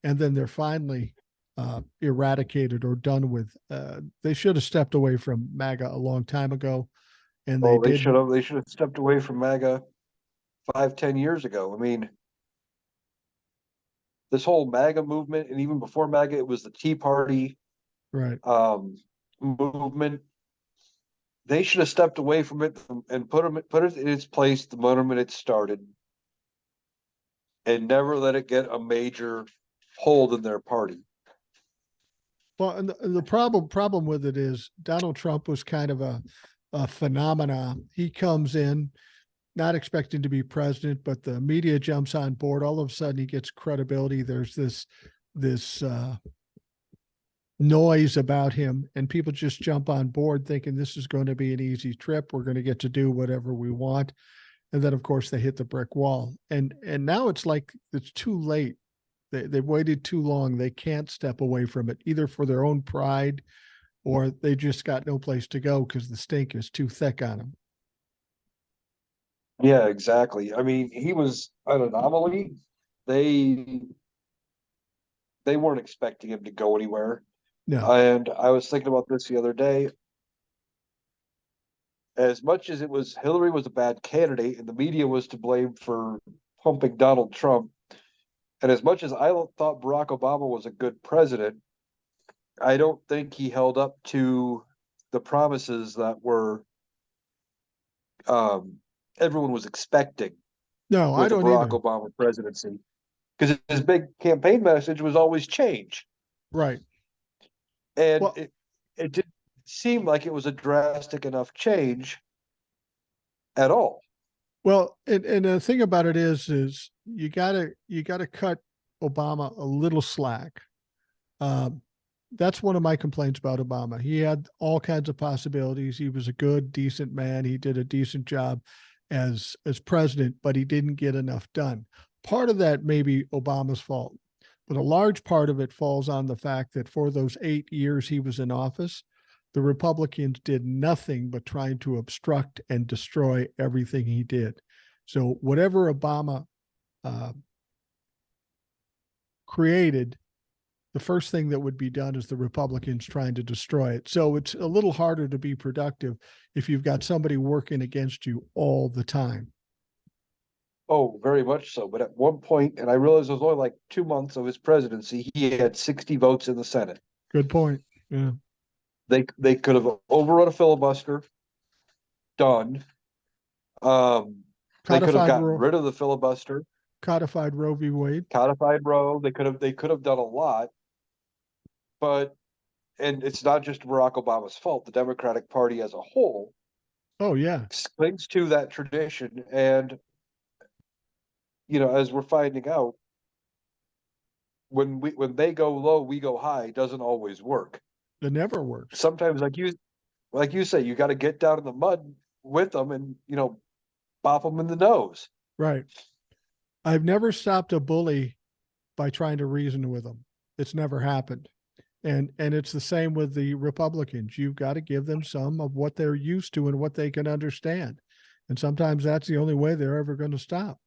A: And then they're finally eradicated or done with. They should have stepped away from MAGA a long time ago, and they
B: Oh, they should
A: didn't.
B: have they should have stepped away from MAGA 5, 10 years ago. I mean, this whole MAGA movement, and even before MAGA, it was the Tea Party
A: Right.
B: movement. They should have stepped away from it and put it in its place the moment it started, and never let it get a major hold in their party.
A: Well, and the problem with it is Donald Trump was kind of a phenomena. He comes in not expecting to be president, but the media jumps on board. All of a sudden, he gets credibility. There's this noise about him, and people just jump on board thinking this is going to be an easy trip. We're going to get to do whatever we want, and then of course they hit the brick wall. And now it's like it's too late. They've waited too long. They can't step away from it either for their own pride, or they just got no place to go because the stink is too thick on them.
B: Yeah, exactly. I mean, he was an anomaly. They they weren't expecting him to go anywhere.
A: No,
B: And I was thinking about this the other day. As much as it was Hillary was a bad candidate and the media was to blame for pumping Donald Trump, and as much as I thought Barack Obama was a good president, I don't think he held up to the promises that were um, everyone was expecting
A: No, I
B: with the
A: don't
B: Barack
A: either.
B: Obama presidency. Because his big campaign message was always change.
A: Right.
B: And
A: Well,
B: it didn't seem like it was a drastic enough change at all.
A: and the thing about it is you gotta cut Obama a little slack. Um, that's one of my complaints about Obama. He had all kinds of possibilities. He was a good, decent man. He did a decent job as president, but he didn't get enough done. Part of that may be Obama's fault, but a large part of it falls on the fact that for those 8 years he was in office, the Republicans did nothing but trying to obstruct and destroy everything he did. So whatever Obama uh, created, the first thing that would be done is the Republicans trying to destroy it. So it's a little harder to be productive if you've got somebody working against you all the time.
B: Oh, very much so. But at one point, and I realized it was only like 2 months of his presidency, he had 60 votes in the Senate.
A: Good point. Yeah.
B: They could have overrun a filibuster, done. Um, they could have
A: Codified
B: gotten
A: Roe,
B: rid of the filibuster,
A: codified Roe v. Wade.
B: codified Roe. They could have done a lot, but and it's not just Barack Obama's fault. The Democratic Party as a whole
A: Oh yeah.
B: clings to that tradition, and as we're finding out, when they go low, we go high doesn't always work.
A: It never works.
B: Sometimes, like you say, you got to get down in the mud with them and bop them in the nose.
A: Right. I've never stopped a bully by trying to reason with them. It's never happened. And it's the same with the Republicans. You've got to give them some of what they're used to and what they can understand. And sometimes that's the only way they're ever going to stop.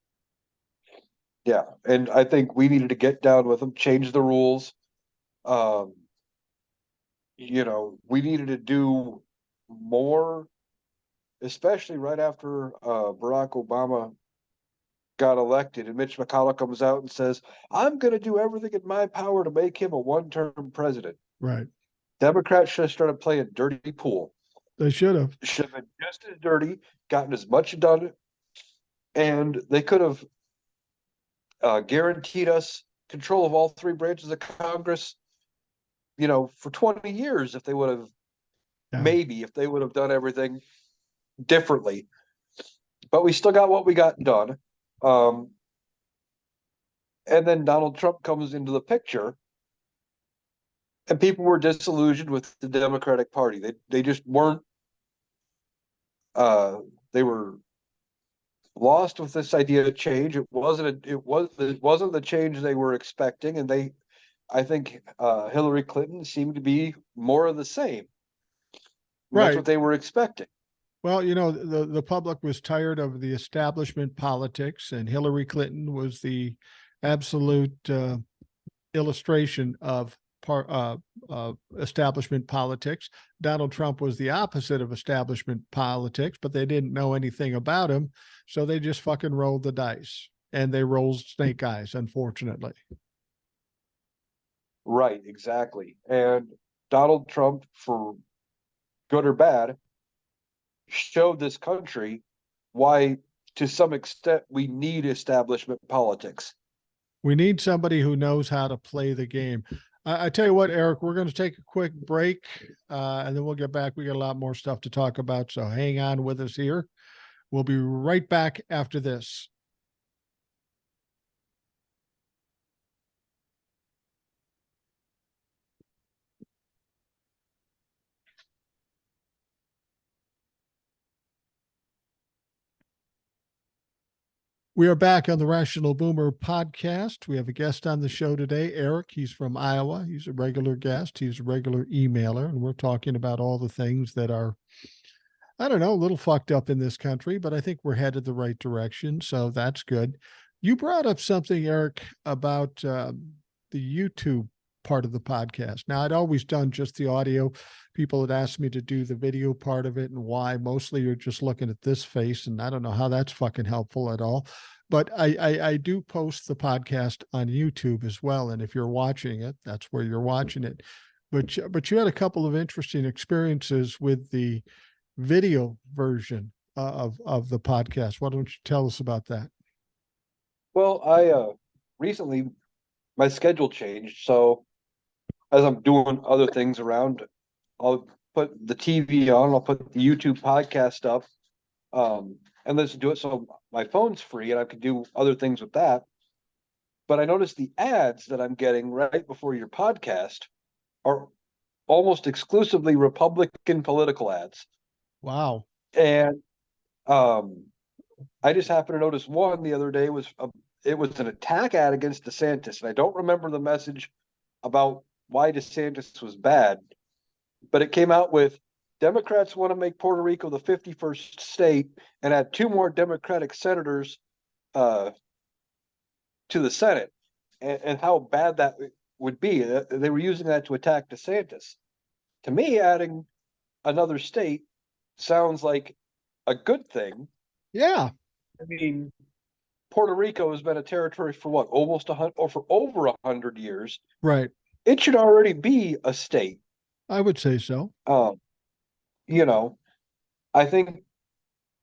B: Yeah, and I think we needed to get down with them, change the rules. Um, we needed to do more, especially right after Barack Obama got elected, and Mitch McConnell comes out and says, "I'm going to do everything in my power to make him a one-term president."
A: Right.
B: Democrats should have started playing dirty pool.
A: They should have.
B: Should have been just as dirty, gotten as much done, and they could have guaranteed us control of all three branches of Congress, for 20 years if they would have,
A: Yeah.
B: maybe if they would have done everything differently. But we still got what we got done. Um, and then Donald Trump comes into the picture, and people were disillusioned with the Democratic Party. They just weren't. Uh, they were lost with this idea of change. It wasn't the change they were expecting, and I think Hillary Clinton seemed to be more of the same. And that's
A: Right.
B: what they were expecting.
A: Well, the public was tired of the establishment politics, and Hillary Clinton was the absolute illustration of establishment politics. Donald Trump was the opposite of establishment politics, but they didn't know anything about him, so they just fucking rolled the dice, and they rolled snake eyes, unfortunately.
B: Right, exactly. And Donald Trump, for good or bad, showed this country why, to some extent, we need establishment politics.
A: We need somebody who knows how to play the game. I tell you what, Eric, we're going to take a quick break and then we'll get back. We got a lot more stuff to talk about. So hang on with us here. We'll be right back after this. We are back on the Rational Boomer podcast. We have a guest on the show today, Eric. He's from Iowa. He's a regular guest. He's a regular emailer, and we're talking about all the things that are, I don't know, a little fucked up in this country, but I think we're headed the right direction. So that's good. You brought up something, Eric, about the YouTube part of the podcast. Now, I'd always done just the audio. People had asked me to do the video part of it and why. Mostly you're just looking at this face, and I don't know how that's fucking helpful at all. But I do post the podcast on YouTube as well. And if you're watching it, that's where you're watching it. but you had a couple of interesting experiences with the video version of the podcast. Why don't you tell us about that?
B: Well, I recently my schedule changed, so as I'm doing other things around, I'll put the TV on, I'll put the YouTube podcast up, and let's do it so my phone's free and I can do other things with that. But I noticed the ads that I'm getting right before your podcast are almost exclusively Republican political ads.
A: Wow.
B: And um, I just happened to notice one the other day it was an attack ad against DeSantis, and I don't remember the message about why DeSantis was bad, but it came out with Democrats want to make Puerto Rico the 51st state and add two more Democratic senators uh, to the Senate, and how bad that would be. They were using that to attack DeSantis. To me, adding another state sounds like a good thing.
A: Yeah.
B: I mean, Puerto Rico has been a territory for what, almost 100, or for over 100 years.
A: Right.
B: It should already be a state.
A: I would say so.
B: Um, you know, I think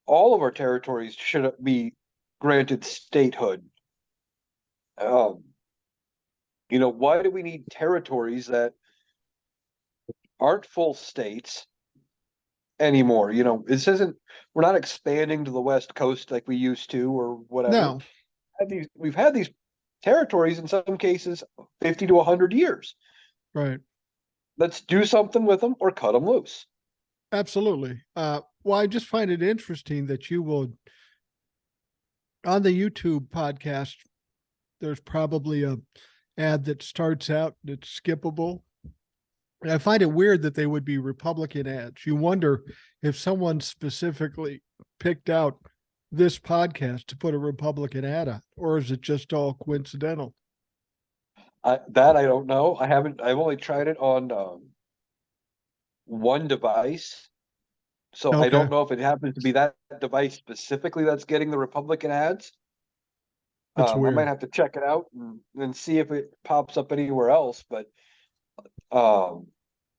B: all of our territories should be granted statehood. Um, why do we need territories that aren't full states anymore? This isn't, we're not expanding to the West Coast like we used to or whatever.
A: No.
B: We've had these territories in some cases 50 to 100 years.
A: Right.
B: Let's do something with them or cut them loose.
A: Absolutely. Well, I just find it interesting that you will, on the YouTube podcast, there's probably a ad that starts out that's skippable. And I find it weird that they would be Republican ads. You wonder if someone specifically picked out this podcast to put a Republican ad on, or is it just all coincidental?
B: That I don't know. I've only tried it on one device. So I
A: Okay.
B: don't know if it happens to be that device specifically that's getting the Republican ads.
A: That's
B: I might
A: weird.
B: have to check it out and see if it pops up anywhere else. But um,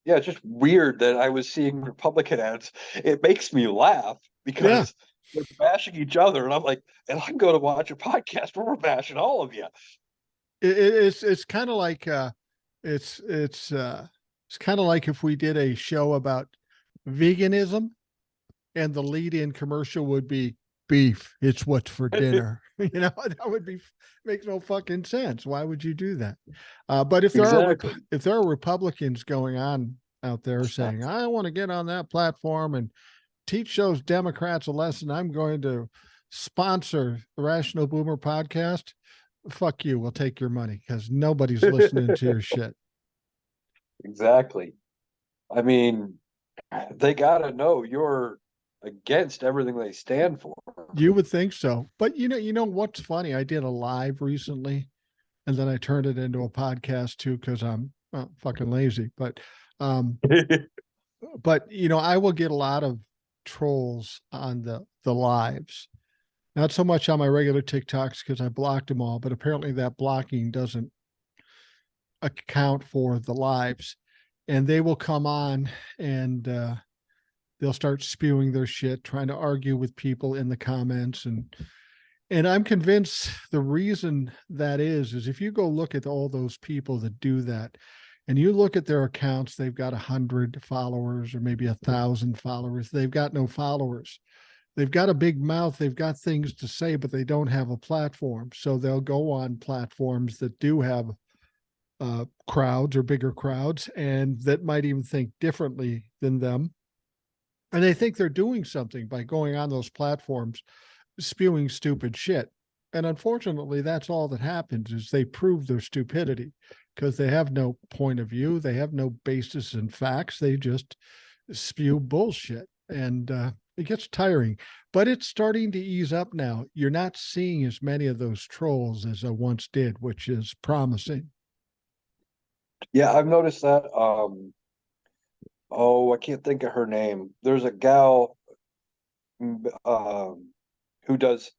B: yeah, it's just weird that I was seeing Republican ads. It makes me laugh
A: Yeah.
B: because they're bashing each other, and I'm like, and I'm going to watch a podcast where we're bashing all of you.
A: It's kind of like it's it's it's kind of like if we did a show about veganism and the lead-in commercial would be beef. It's what's for dinner. That would be makes no fucking sense. Why would you do that? But
B: Exactly.
A: if there are Republicans going on out there saying, I want to get on that platform and teach those Democrats a lesson, I'm going to sponsor the Rational Boomer podcast. Fuck you. We'll take your money because nobody's listening to your shit.
B: Exactly. I mean, they got to know you're against everything they stand for.
A: You would think so. But you know what's funny? I did a live recently and then I turned it into a podcast too because I'm fucking lazy. But I will get a lot of trolls on the lives. Not so much on my regular TikToks because I blocked them all, but apparently that blocking doesn't account for the lives. And they will come on and they'll start spewing their shit, trying to argue with people in the comments. And I'm convinced the reason that is if you go look at all those people that do that, and you look at their accounts, they've got 100 followers or maybe 1,000 followers. They've got no followers. They've got a big mouth. They've got things to say, but they don't have a platform. So they'll go on platforms that do have crowds or bigger crowds and that might even think differently than them. And they think they're doing something by going on those platforms, spewing stupid shit. And unfortunately, that's all that happens is they prove their stupidity because they have no point of view. They have no basis in facts. They just spew bullshit. And it gets tiring, but it's starting to ease up now. You're not seeing as many of those trolls as I once did, which is promising.
B: Yeah, I've noticed that. I can't think of her name. There's a gal who does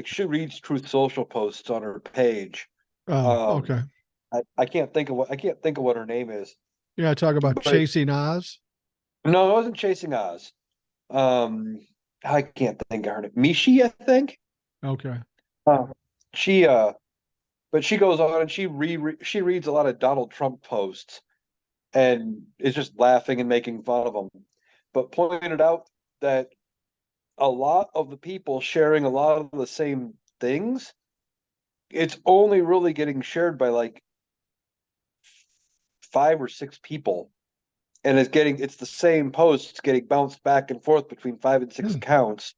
B: she reads Truth Social posts on her page.
A: Oh,
B: Um,
A: okay.
B: I can't think of what her name is,
A: Yeah, talk about
B: But
A: chasing Oz.
B: no, it wasn't Chasing Oz. Um, I can't think of her name. Mishi, I think.
A: Okay.
B: Uh, she but she goes on and she reads a lot of Donald Trump posts and is just laughing and making fun of them, but pointed out that a lot of the people sharing a lot of the same things, it's only really getting shared by like 5 or 6 people. And it's the same posts getting bounced back and forth between 5 and 6
A: Hmm.
B: accounts.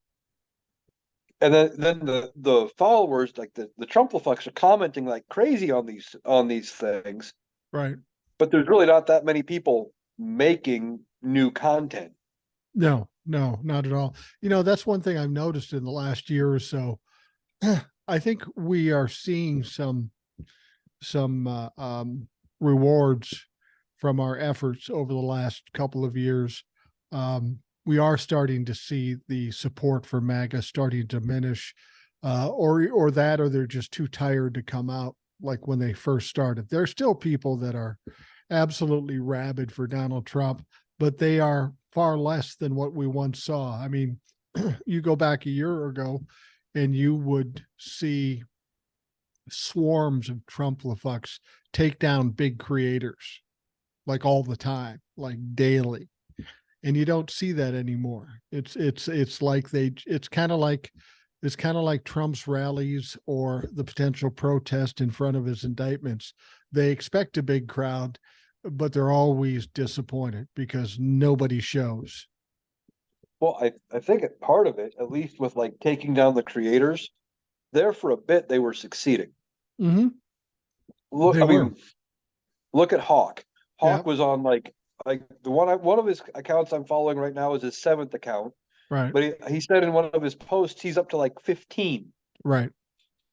B: And then the followers, like the Trumplafucks, are commenting like crazy on these things,
A: Right.
B: but there's really not that many people making new content.
A: No, no, not at all. That's one thing I've noticed in the last year or so. I think we are seeing some rewards from our efforts over the last couple of years. We are starting to see the support for MAGA starting to diminish, or that, or they're just too tired to come out like when they first started. There's still people that are absolutely rabid for Donald Trump, but they are far less than what we once saw. I mean, you go back a year ago, and you would see swarms of Trumplafucks take down big creators like all the time, like daily. And you don't see that anymore. It's like it's kind of like Trump's rallies or the potential protest in front of his indictments. They expect a big crowd, but they're always disappointed because nobody shows.
B: Well, I think part of it, at least with like taking down the creators, there for a bit they were succeeding.
A: Mm-hmm.
B: Look,
A: They
B: I
A: were.
B: mean, look at Hawk.
A: Yeah.
B: Hawk was on like one of his accounts I'm following right now is his seventh account,
A: Right.
B: but he said in one of his posts he's up to like 15
A: Right.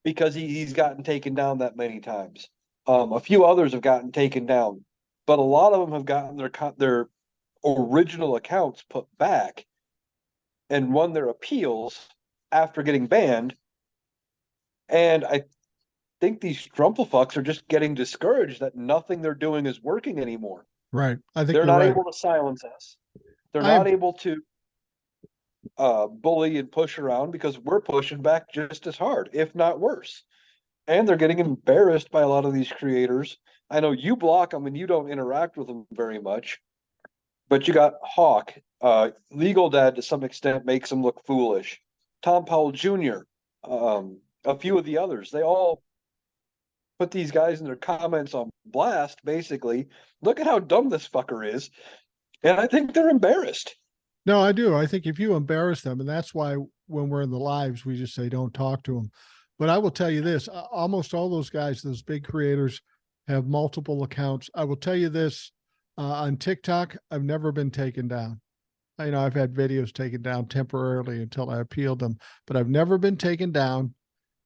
B: because he's gotten taken down that many times. A few others have gotten taken down, but a lot of them have gotten their original accounts put back and won their appeals after getting banned. And I think these Trumplefucks are just getting discouraged that nothing they're doing is working anymore.
A: Right. I think
B: They're
A: you're
B: not
A: right.
B: able to silence us. They're
A: I
B: not
A: have
B: able to bully and push around because we're pushing back just as hard, if not worse. And they're getting embarrassed by a lot of these creators. I know you block them and you don't interact with them very much, but you got Hawk, Legal Dad to some extent makes him look foolish. Tom Powell Jr., a few of the others, they all put these guys in their comments on blast, basically. Look at how dumb this fucker is. And I think they're embarrassed.
A: No, I do. I think if you embarrass them, and that's why when we're in the lives, we just say don't talk to them. But I will tell you this: almost all those guys, those big creators, have multiple accounts. I will tell you this: on TikTok, I've never been taken down. I've had videos taken down temporarily until I appealed them, but I've never been taken down,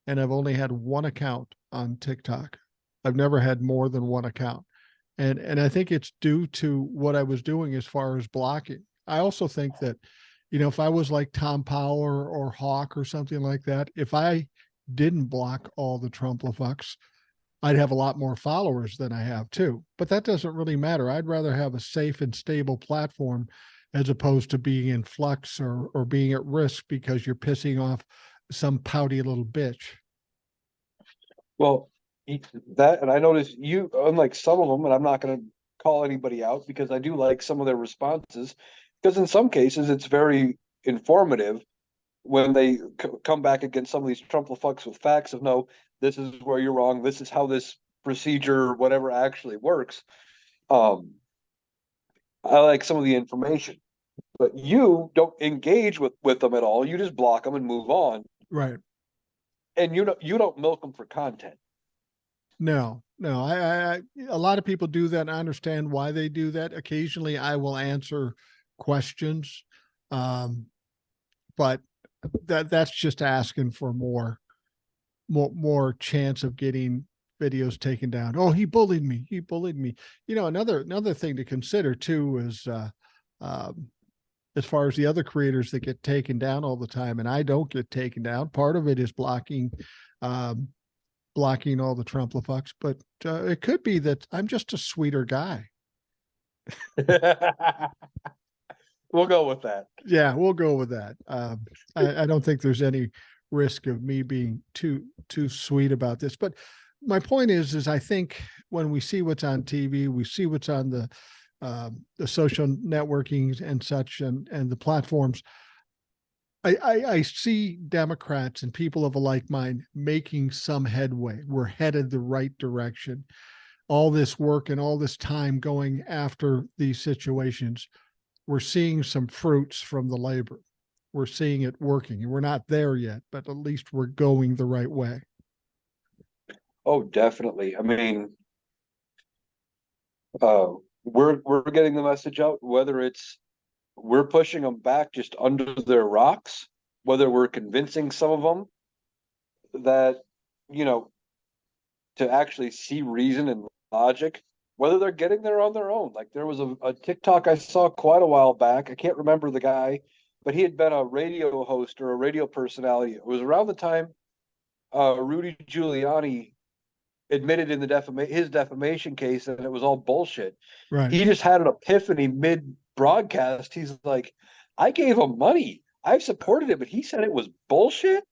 A: and I've only had one account on TikTok. I've never had more than one account, and I think it's due to what I was doing as far as blocking. I also think that, if I was like Tom Power or Hawk or something like that, if I didn't block all the Trumplafucks, I'd have a lot more followers than I have too. But that doesn't really matter. I'd rather have a safe and stable platform as opposed to being in flux or being at risk because you're pissing off some pouty little bitch.
B: Well, that, and I noticed you, unlike some of them, and I'm not going to call anybody out because I do like some of their responses, because in some cases it's very informative when they come back against some of these Trumplafucks with facts of no, this is where you're wrong, this is how this procedure, whatever actually works. Um, I like some of the information, but you don't engage with them at all. You just block them and move on,
A: Right.
B: and you don't milk them for content.
A: No, no. A lot of people do that. And I understand why they do that. Occasionally, I will answer questions, um, but that's just asking for more chance of getting videos taken down. Oh, he bullied me. He bullied me. Another thing to consider too is um, as far as the other creators that get taken down all the time, and I don't get taken down. Part of it is um, blocking all the Trumplafucks, but it could be that I'm just a sweeter guy.
B: We'll go with that.
A: Yeah, we'll go with that. I don't think there's any risk of me being too sweet about this. But my point is I think when we see what's on TV, we see what's on the social networkings and such, and the platforms. I see Democrats and people of a like mind making some headway. We're headed the right direction. All this work and all this time going after these situations, we're seeing some fruits from the labor. We're seeing it working. And we're not there yet, but at least we're going the right way.
B: Oh, definitely. I mean, uh, we're getting the message out, whether it's we're pushing them back just under their rocks, whether we're convincing some of them that, you know, to actually see reason and logic, whether they're getting there on their own. Like there was a TikTok I saw quite a while back. I can't remember the guy, but he had been a radio host or a radio personality. It was around the time Rudy Giuliani admitted in his defamation case that it was all bullshit.
A: Right.
B: He just had an epiphany mid broadcast. He's like, I gave him money. I've supported it, but he said it was bullshit.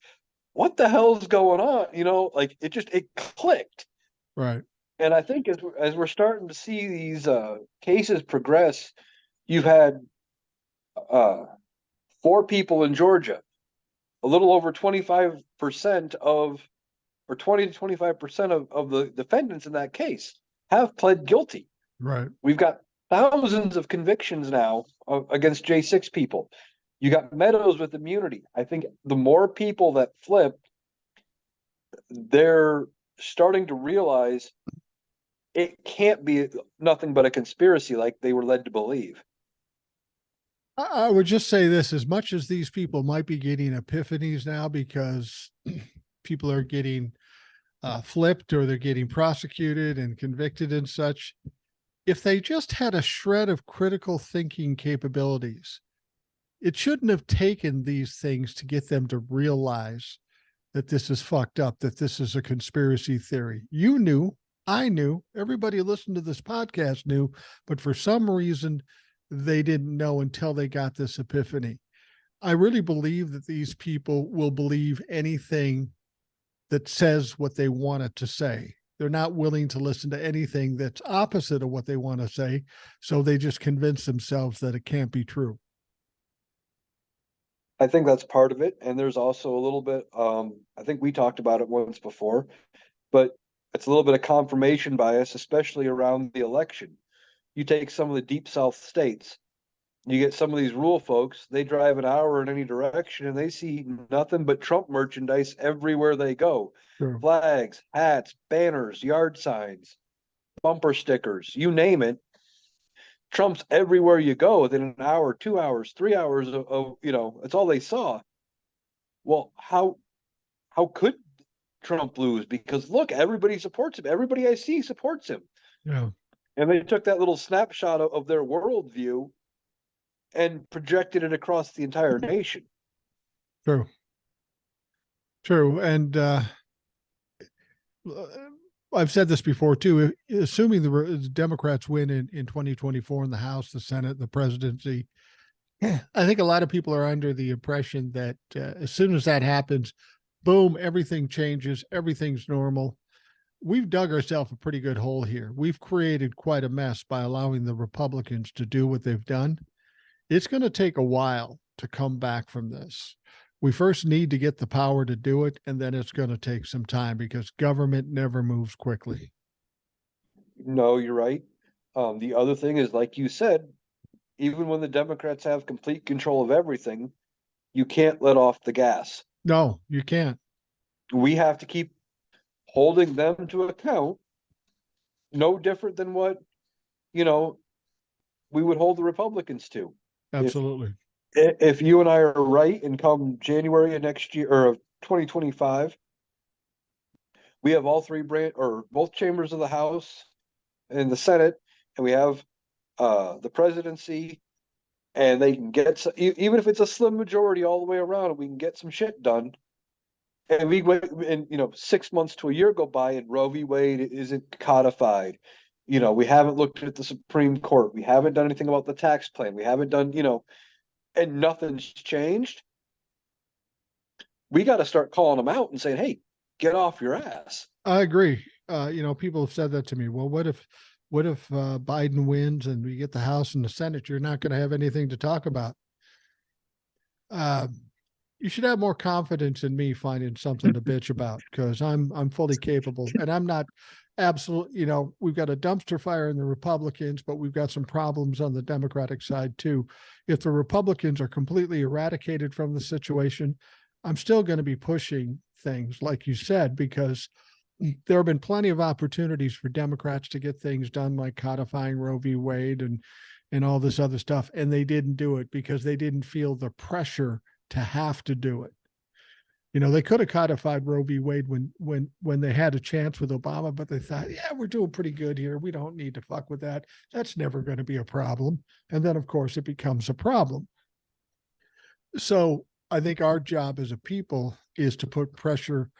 B: What the hell's going on? You know, like it clicked.
A: Right.
B: And I think as we're starting to see these cases progress, you've had uh, 4 people in Georgia, a little over 25% of, or 20 to 25% of the defendants in that case have pled guilty.
A: Right.
B: We've got thousands of convictions now against J6 people. You got Meadows with immunity. I think the more people that flip, they're starting to realize it can't be nothing but a conspiracy like they were led to believe.
A: I would just say this: as much as these people might be getting epiphanies now because people are getting flipped or they're getting prosecuted and convicted and such, if they just had a shred of critical thinking capabilities, it shouldn't have taken these things to get them to realize that this is fucked up, that this is a conspiracy theory. You knew, I knew, everybody listening to this podcast knew, but for some reason, they didn't know until they got this epiphany. I really believe that these people will believe anything that says what they want it to say. They're not willing to listen to anything that's opposite of what they want to say. So they just convince themselves that it can't be true.
B: I think that's part of it. And there's also a little bit, I think we talked about it once before, but it's a little bit of confirmation bias, especially around the election. You take some of the deep South states, you get some of these rural folks, they drive an hour in any direction and they see nothing but Trump merchandise everywhere they go.
A: True.
B: Flags, hats, banners, yard signs, bumper stickers, you name it. Trump's everywhere you go within an hour, 2 hours, 3 hours of it's all they saw. Well, how could Trump lose? Because look, everybody supports him. Everybody I see supports him.
A: Yeah.
B: And they took that little snapshot of their worldview and projected it across the entire nation.
A: True. True. And I've said this before too. Assuming the Democrats win in 2024 in the House, the Senate, the presidency, I think a lot of people are under the impression that as soon as that happens, boom, everything changes, everything's normal. We've dug ourselves a pretty good hole here. We've created quite a mess by allowing the Republicans to do what they've done. It's going to take a while to come back from this. We first need to get the power to do it, and then it's going to take some time because government never moves quickly.
B: No, you're right. The other thing is, like you said, even when the Democrats have complete control of everything, you can't let off the gas.
A: No, you can't.
B: We have to keep holding them to account, no different than what, you know, we would hold the Republicans to.
A: Absolutely.
B: If you and I are right and come January of next year or of 2025, we have all three or both chambers of the House and the Senate, and we have the presidency, and they can get even if it's a slim majority all the way around, we can get some shit done. And 6 months to a year go by, and Roe v. Wade isn't codified. We haven't looked at the Supreme Court. We haven't done anything about the tax plan. We haven't done, and nothing's changed. We got to start calling them out and saying, hey, get off your ass.
A: I agree. People have said that to me. Well, what if Biden wins and we get the House and the Senate? You're not going to have anything to talk about. Uh, you should have more confidence in me finding something to bitch about, because I'm fully capable, and I'm not absolute. We've got a dumpster fire in the Republicans, but we've got some problems on the Democratic side too. If the Republicans are completely eradicated from the situation, I'm still going to be pushing things like you said, because there have been plenty of opportunities for Democrats to get things done, like codifying Roe v. Wade and all this other stuff, and they didn't do it because they didn't feel the pressure to have to do it. They could have codified Roe v. Wade when they had a chance with Obama, but they thought, yeah, we're doing pretty good here. We don't need to fuck with that. That's never going to be a problem. And then, of course, it becomes a problem. So I think our job as a people is to put pressure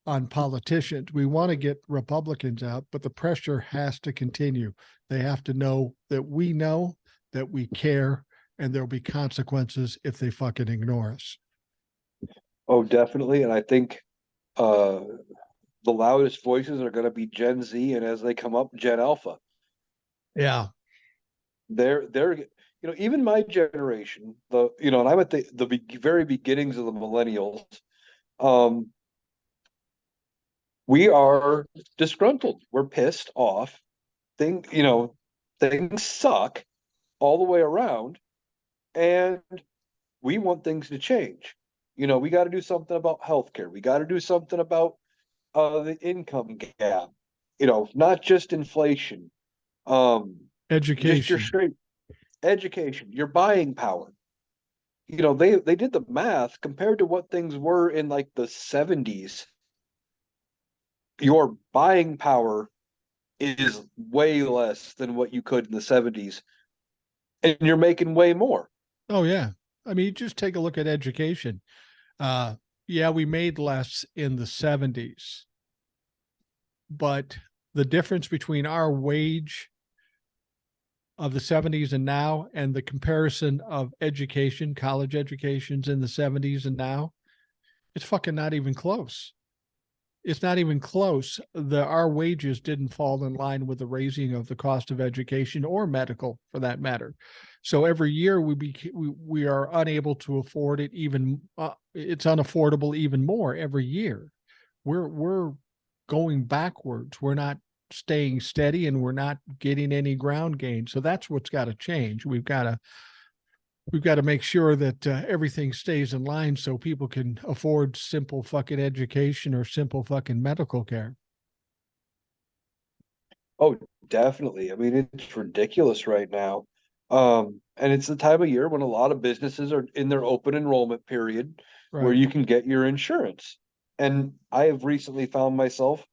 A: on politicians. We want to get Republicans out, but the pressure has to continue. They have to know that we care, and there'll be consequences if they fucking ignore us.
B: Oh, definitely. And I think uh, the loudest voices are going to be Gen Z, and as they come up, Gen Alpha.
A: Yeah.
B: They're even my generation, and I'm at the very beginnings of the millennials. Um, we are disgruntled. We're pissed off. Things suck all the way around, and we want things to change. We got to do something about healthcare. We got to do something about the income gap. Not just inflation. Just your
A: Education.
B: straight education, your buying power. They did the math compared to what things were in like the 70s. Your buying power is way less than what you could in the 70s, and you're making way more.
A: Oh, yeah. I mean, just take a look at education. Uh, yeah, we made less in the 70s, but the difference between our wage of the 70s and now, and the comparison of education, college educations in the 70s and now, it's fucking not even close. It's not even close. Our wages didn't fall in line with the raising of the cost of education or medical, for that matter. So every year we are unable to afford it. Even it's unaffordable even more every year. We're going backwards. We're not staying steady, and we're not getting any ground gain. So that's what's got to change. We've got to make sure that everything stays in line so people can afford simple fucking education or simple fucking medical care.
B: Oh, definitely. I mean, it's ridiculous right now. And it's the time of year when a lot of businesses are in their open enrollment period where
A: Right.
B: you can get your insurance. And I have recently found myself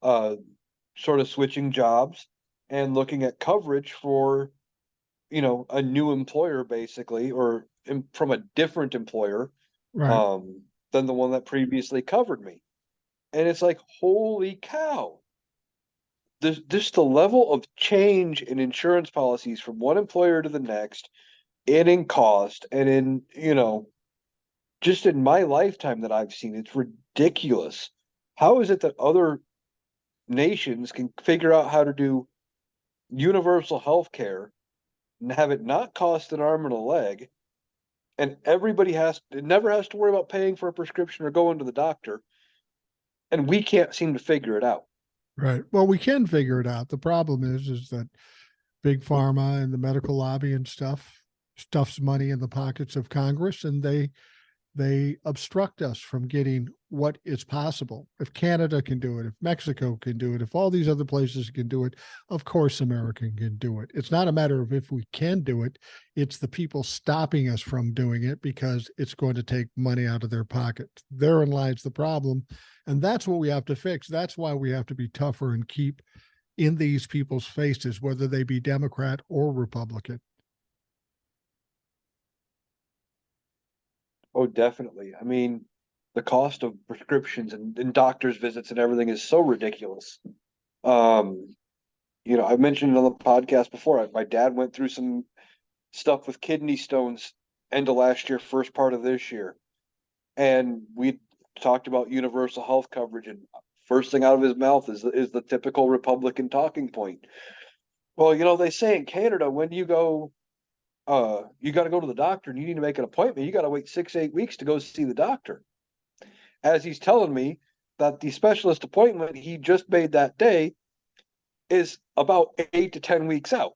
B: uh, sort of switching jobs and looking at coverage for, a new employer basically, or from a different employer
A: Right.
B: um, than the one that previously covered me. And it's like, holy cow, just the level of change in insurance policies from one employer to the next, and in cost, and in, just in my lifetime that I've seen, it's ridiculous. How is it that other nations can figure out how to do universal health care and have it not cost an arm and a leg, and it never has to worry about paying for a prescription or going to the doctor, and we can't seem to figure it out?
A: Right. Well, we can figure it out. The problem is that big pharma and the medical lobby and stuff stuffs money in the pockets of Congress, and they obstruct us from getting what is possible. If Canada can do it, if Mexico can do it, if all these other places can do it, of course America can do it. It's not a matter of if we can do it, it's the people stopping us from doing it because it's going to take money out of their pocket. Therein lies the problem. And that's what we have to fix. That's why we have to be tougher and keep in these people's faces, whether they be Democrat or Republican.
B: Oh, definitely. I mean, the cost of prescriptions and doctor's visits and everything is so ridiculous. Um, I mentioned on the podcast before, my dad went through some stuff with kidney stones end of last year, first part of this year. And we talked about universal health coverage, and first thing out of his mouth is the typical Republican talking point. Well, they say in Canada, when you got to go to the doctor and you need to make an appointment, you got to wait 6 to 8 weeks to go see the doctor. As he's telling me that the specialist appointment he just made that day is about 8 to 10 weeks out.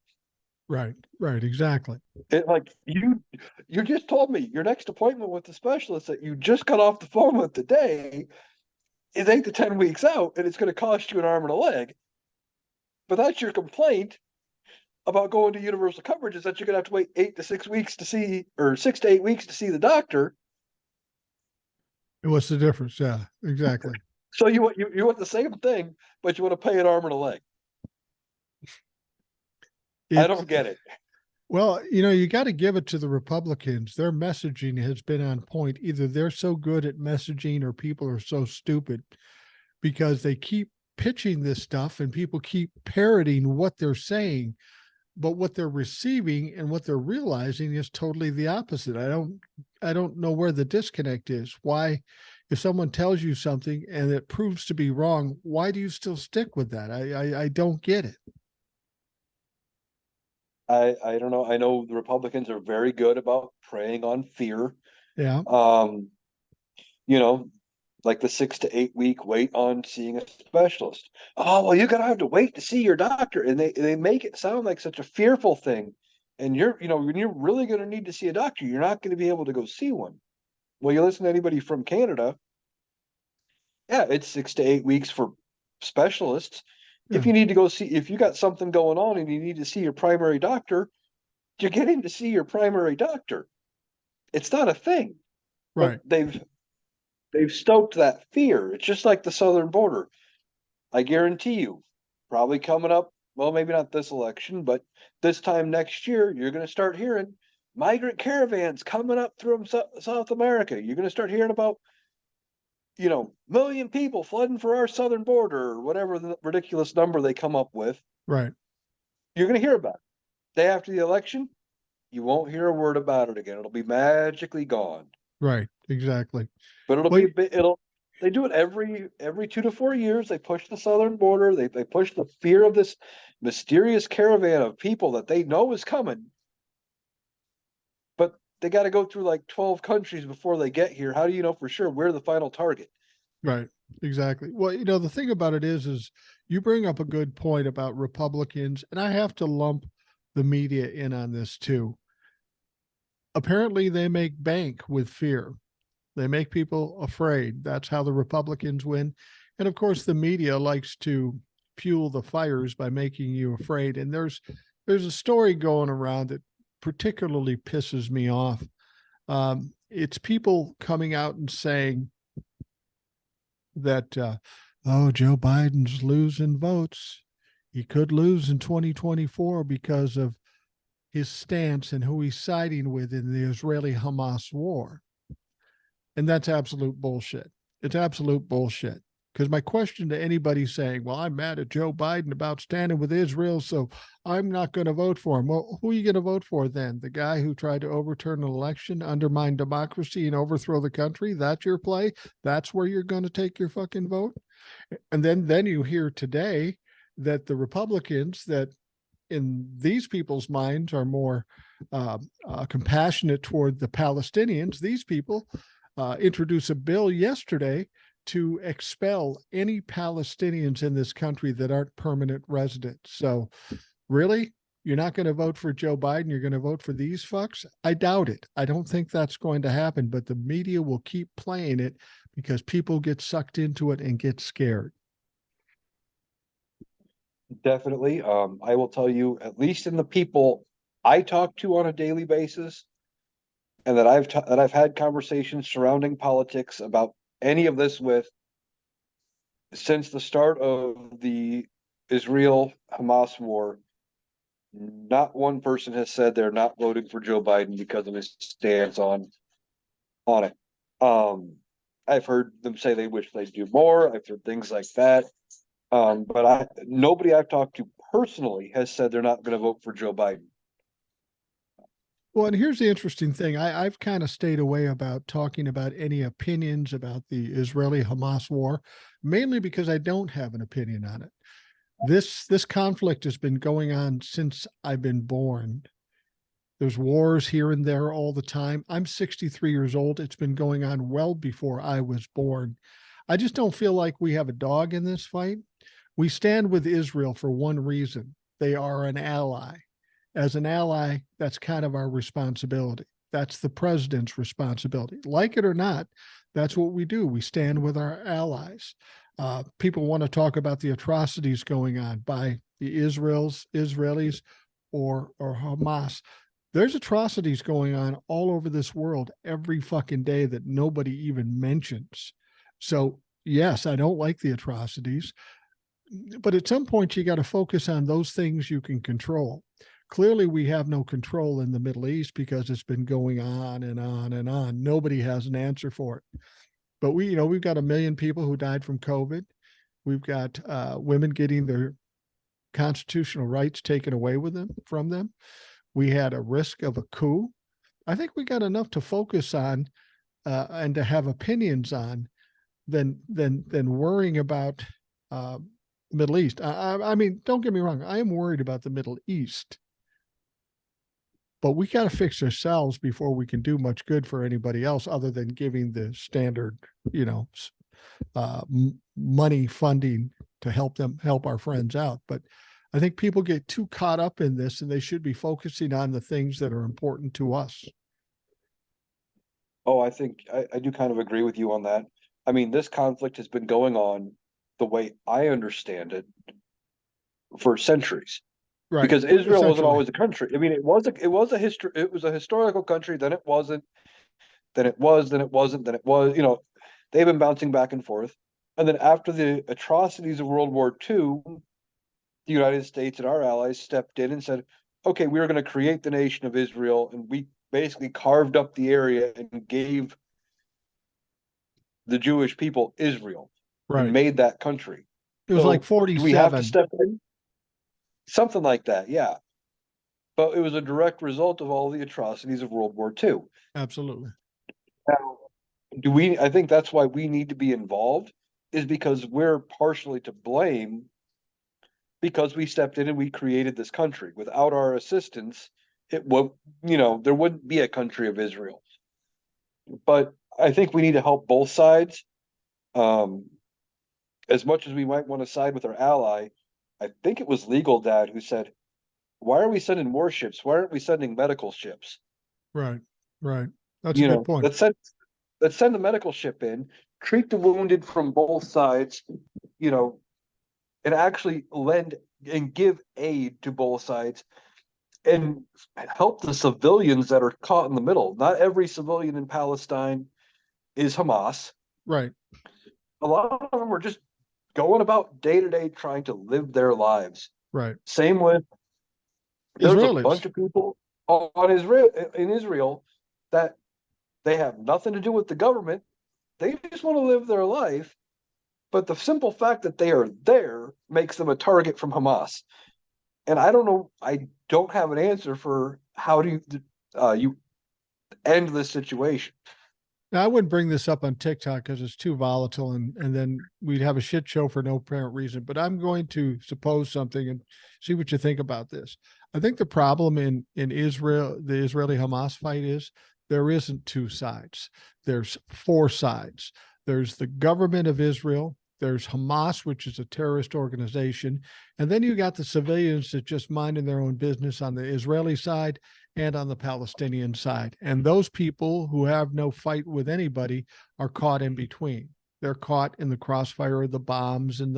A: Right. Right. Exactly.
B: Like you just told me your next appointment with the specialist that you just got off the phone with today is 8 to 10 weeks out, and it's going to cost you an arm and a leg. But that's your complaint about going to universal coverage, is that you're going to have to wait 8 to 6 weeks to see, or 6 to 8 weeks to see the doctor.
A: And what's the difference? Yeah, exactly.
B: So you want the same thing, but you want to pay an arm and a leg. I
A: It's
B: don't get it.
A: Well, you got to give it to the Republicans. Their messaging has been on point. Either they're so good at messaging or people are so stupid because they keep pitching this stuff and people keep parroting what they're saying, but what they're receiving and what they're realizing is totally the opposite. I don't know where the disconnect is. Why, if someone tells you something and it proves to be wrong, why do you still stick with that? I don't get it.
B: I don't know. I know the Republicans are very good about preying on fear.
A: Yeah,
B: Um, you know, like the 6 to 8 week wait on seeing a specialist. Oh, well, you're gonna have to wait to see your doctor. And they make it sound like such a fearful thing. And when you're really gonna need to see a doctor, you're not gonna be able to go see one. Well, you listen to anybody from Canada, yeah, it's 6 to 8 weeks for specialists.
A: yeah,
B: If you got something going on and you need to see your primary doctor, you're getting to see your primary doctor. It's not a thing, but
A: right,
B: they've stoked that fear. It's just like the southern border. I guarantee you, probably coming up, well, maybe not this election, but this time next year, you're going to start hearing migrant caravans coming up through South America. You're going to start hearing about, million people flooding for our southern border, or whatever the ridiculous number they come up with.
A: right,
B: You're going to hear about it. Day after the election, you won't hear a word about it again. It'll be magically gone.
A: right, exactly.
B: But it'll
A: Well,
B: be a bit. They do it every 2 to 4 years. They push the southern border. They push the fear of this mysterious caravan of people that they know is coming. But they got to go through like 12 countries before they get here. How do you know for sure we're the final target?
A: right, exactly. Well, the thing about it is you bring up a good point about Republicans, and I have to lump the media in on this too. Apparently, they make bank with fear. They make people afraid. That's how the Republicans win. And of course, the media likes to fuel the fires by making you afraid. And there's a story going around that particularly pisses me off. It's people coming out and saying that, oh, Joe Biden's losing votes. He could lose in 2024 because of his stance and who he's siding with in the Israeli Hamas war. And that's absolute bullshit. It's absolute bullshit. Because my question to anybody saying, well, I'm mad at Joe Biden about standing with Israel, so I'm not going to vote for him. Well, who are you going to vote for then? The guy who tried to overturn an election, undermine democracy, and overthrow the country? That's your play? That's where you're going to take your fucking vote? And then you hear today that the Republicans that in these people's minds are more compassionate toward the Palestinians, these people introduce a bill yesterday to expel any Palestinians in this country that aren't permanent residents. So, really, you're not going to vote for Joe Biden? You're going to vote for these fucks? I doubt it. I don't think that's going to happen, but the media will keep playing it because people get sucked into it and get scared.
B: Definitely. I will tell you, at least in the people I talk to on a daily basis, and that I've had conversations surrounding politics about any of this with, since the start of the Israel Hamas war, not one person has said they're not voting for Joe Biden because of his stance on it. I've heard them say they wish they'd do more. I've heard things like that. But nobody I've talked to personally has said they're not going to vote for Joe Biden.
A: Well, and here's the interesting thing. I've kind of stayed away about talking about any opinions about the Israeli Hamas war, mainly because I don't have an opinion on it. This conflict has been going on since I've been born. There's wars here and there all the time. I'm 63 years old. It's been going on well before I was born. I just don't feel like we have a dog in this fight. We stand with Israel for one reason. They are an ally. As an ally, that's kind of our responsibility. That's the president's responsibility. Like it or not, that's what we do. We stand with our allies. People want to talk about the atrocities going on by the Israelis or Hamas. There's atrocities going on all over this world every fucking day that nobody even mentions. So, yes, I don't like the atrocities, but at some point you got to focus on those things you can control. Clearly, we have no control in the Middle East because it's been going on and on and on. Nobody has an answer for it. But we've got 1 million people who died from COVID. We've got women getting their constitutional rights taken away from them. We had a risk of a coup. I think we got enough to focus on and to have opinions on than worrying about the Middle East. I mean, don't get me wrong. I am worried about the Middle East, but we got to fix ourselves before we can do much good for anybody else other than giving the standard, money funding to help our friends out. But I think people get too caught up in this, and they should be focusing on the things that are important to us.
B: Oh, I think I do kind of agree with you on that. I mean, this conflict has been going on the way I understand it for centuries.
A: Right.
B: Because Israel wasn't
A: Essentially.
B: always a country. I mean, it was a historical country, then it wasn't, then it was, then it wasn't, then it was, they've been bouncing back and forth. And then after the atrocities of World War II, the United States and our allies stepped in and said, okay, we are going to create the nation of Israel. And we basically carved up the area and gave the Jewish people Israel and
A: Right.
B: made that country.
A: It was like
B: So do we have to
A: 47.
B: step in? Something like that, yeah. But it was a direct result of all the atrocities of World War II.
A: Absolutely.
B: Now, I think that's why we need to be involved, is because we're partially to blame because we stepped in and we created this country. Without our assistance, there wouldn't be a country of Israel. But I think we need to help both sides. As much as we might want to side with our ally, I think it was Legal Dad who said, why are we sending warships? Why aren't we sending medical ships?
A: Right. Right. That's a good point.
B: Let's send the medical ship in, treat the wounded from both sides, and actually lend and give aid to both sides and help the civilians that are caught in the middle. Not every civilian in Palestine is Hamas.
A: Right.
B: A lot of them are just going about day to day trying to live their lives.
A: Right.
B: Same with there's a
A: Israelis.
B: bunch of people in Israel that they have nothing to do with the government. They just want to live their life. But the simple fact that they are there makes them a target from Hamas. And I don't know. I don't have an answer for how do you end this situation.
A: Now, I wouldn't bring this up on TikTok because it's too volatile, and then we'd have a shit show for no apparent reason. But I'm going to suppose something and see what you think about this. I think the problem in Israel, the Israeli Hamas fight, is there isn't two sides. There's four sides. There's the government of Israel. There's Hamas, which is a terrorist organization. And then you got the civilians that just minding their own business on the Israeli side and on the Palestinian side. And those people who have no fight with anybody are caught in between. They're caught in the crossfire of the bombs and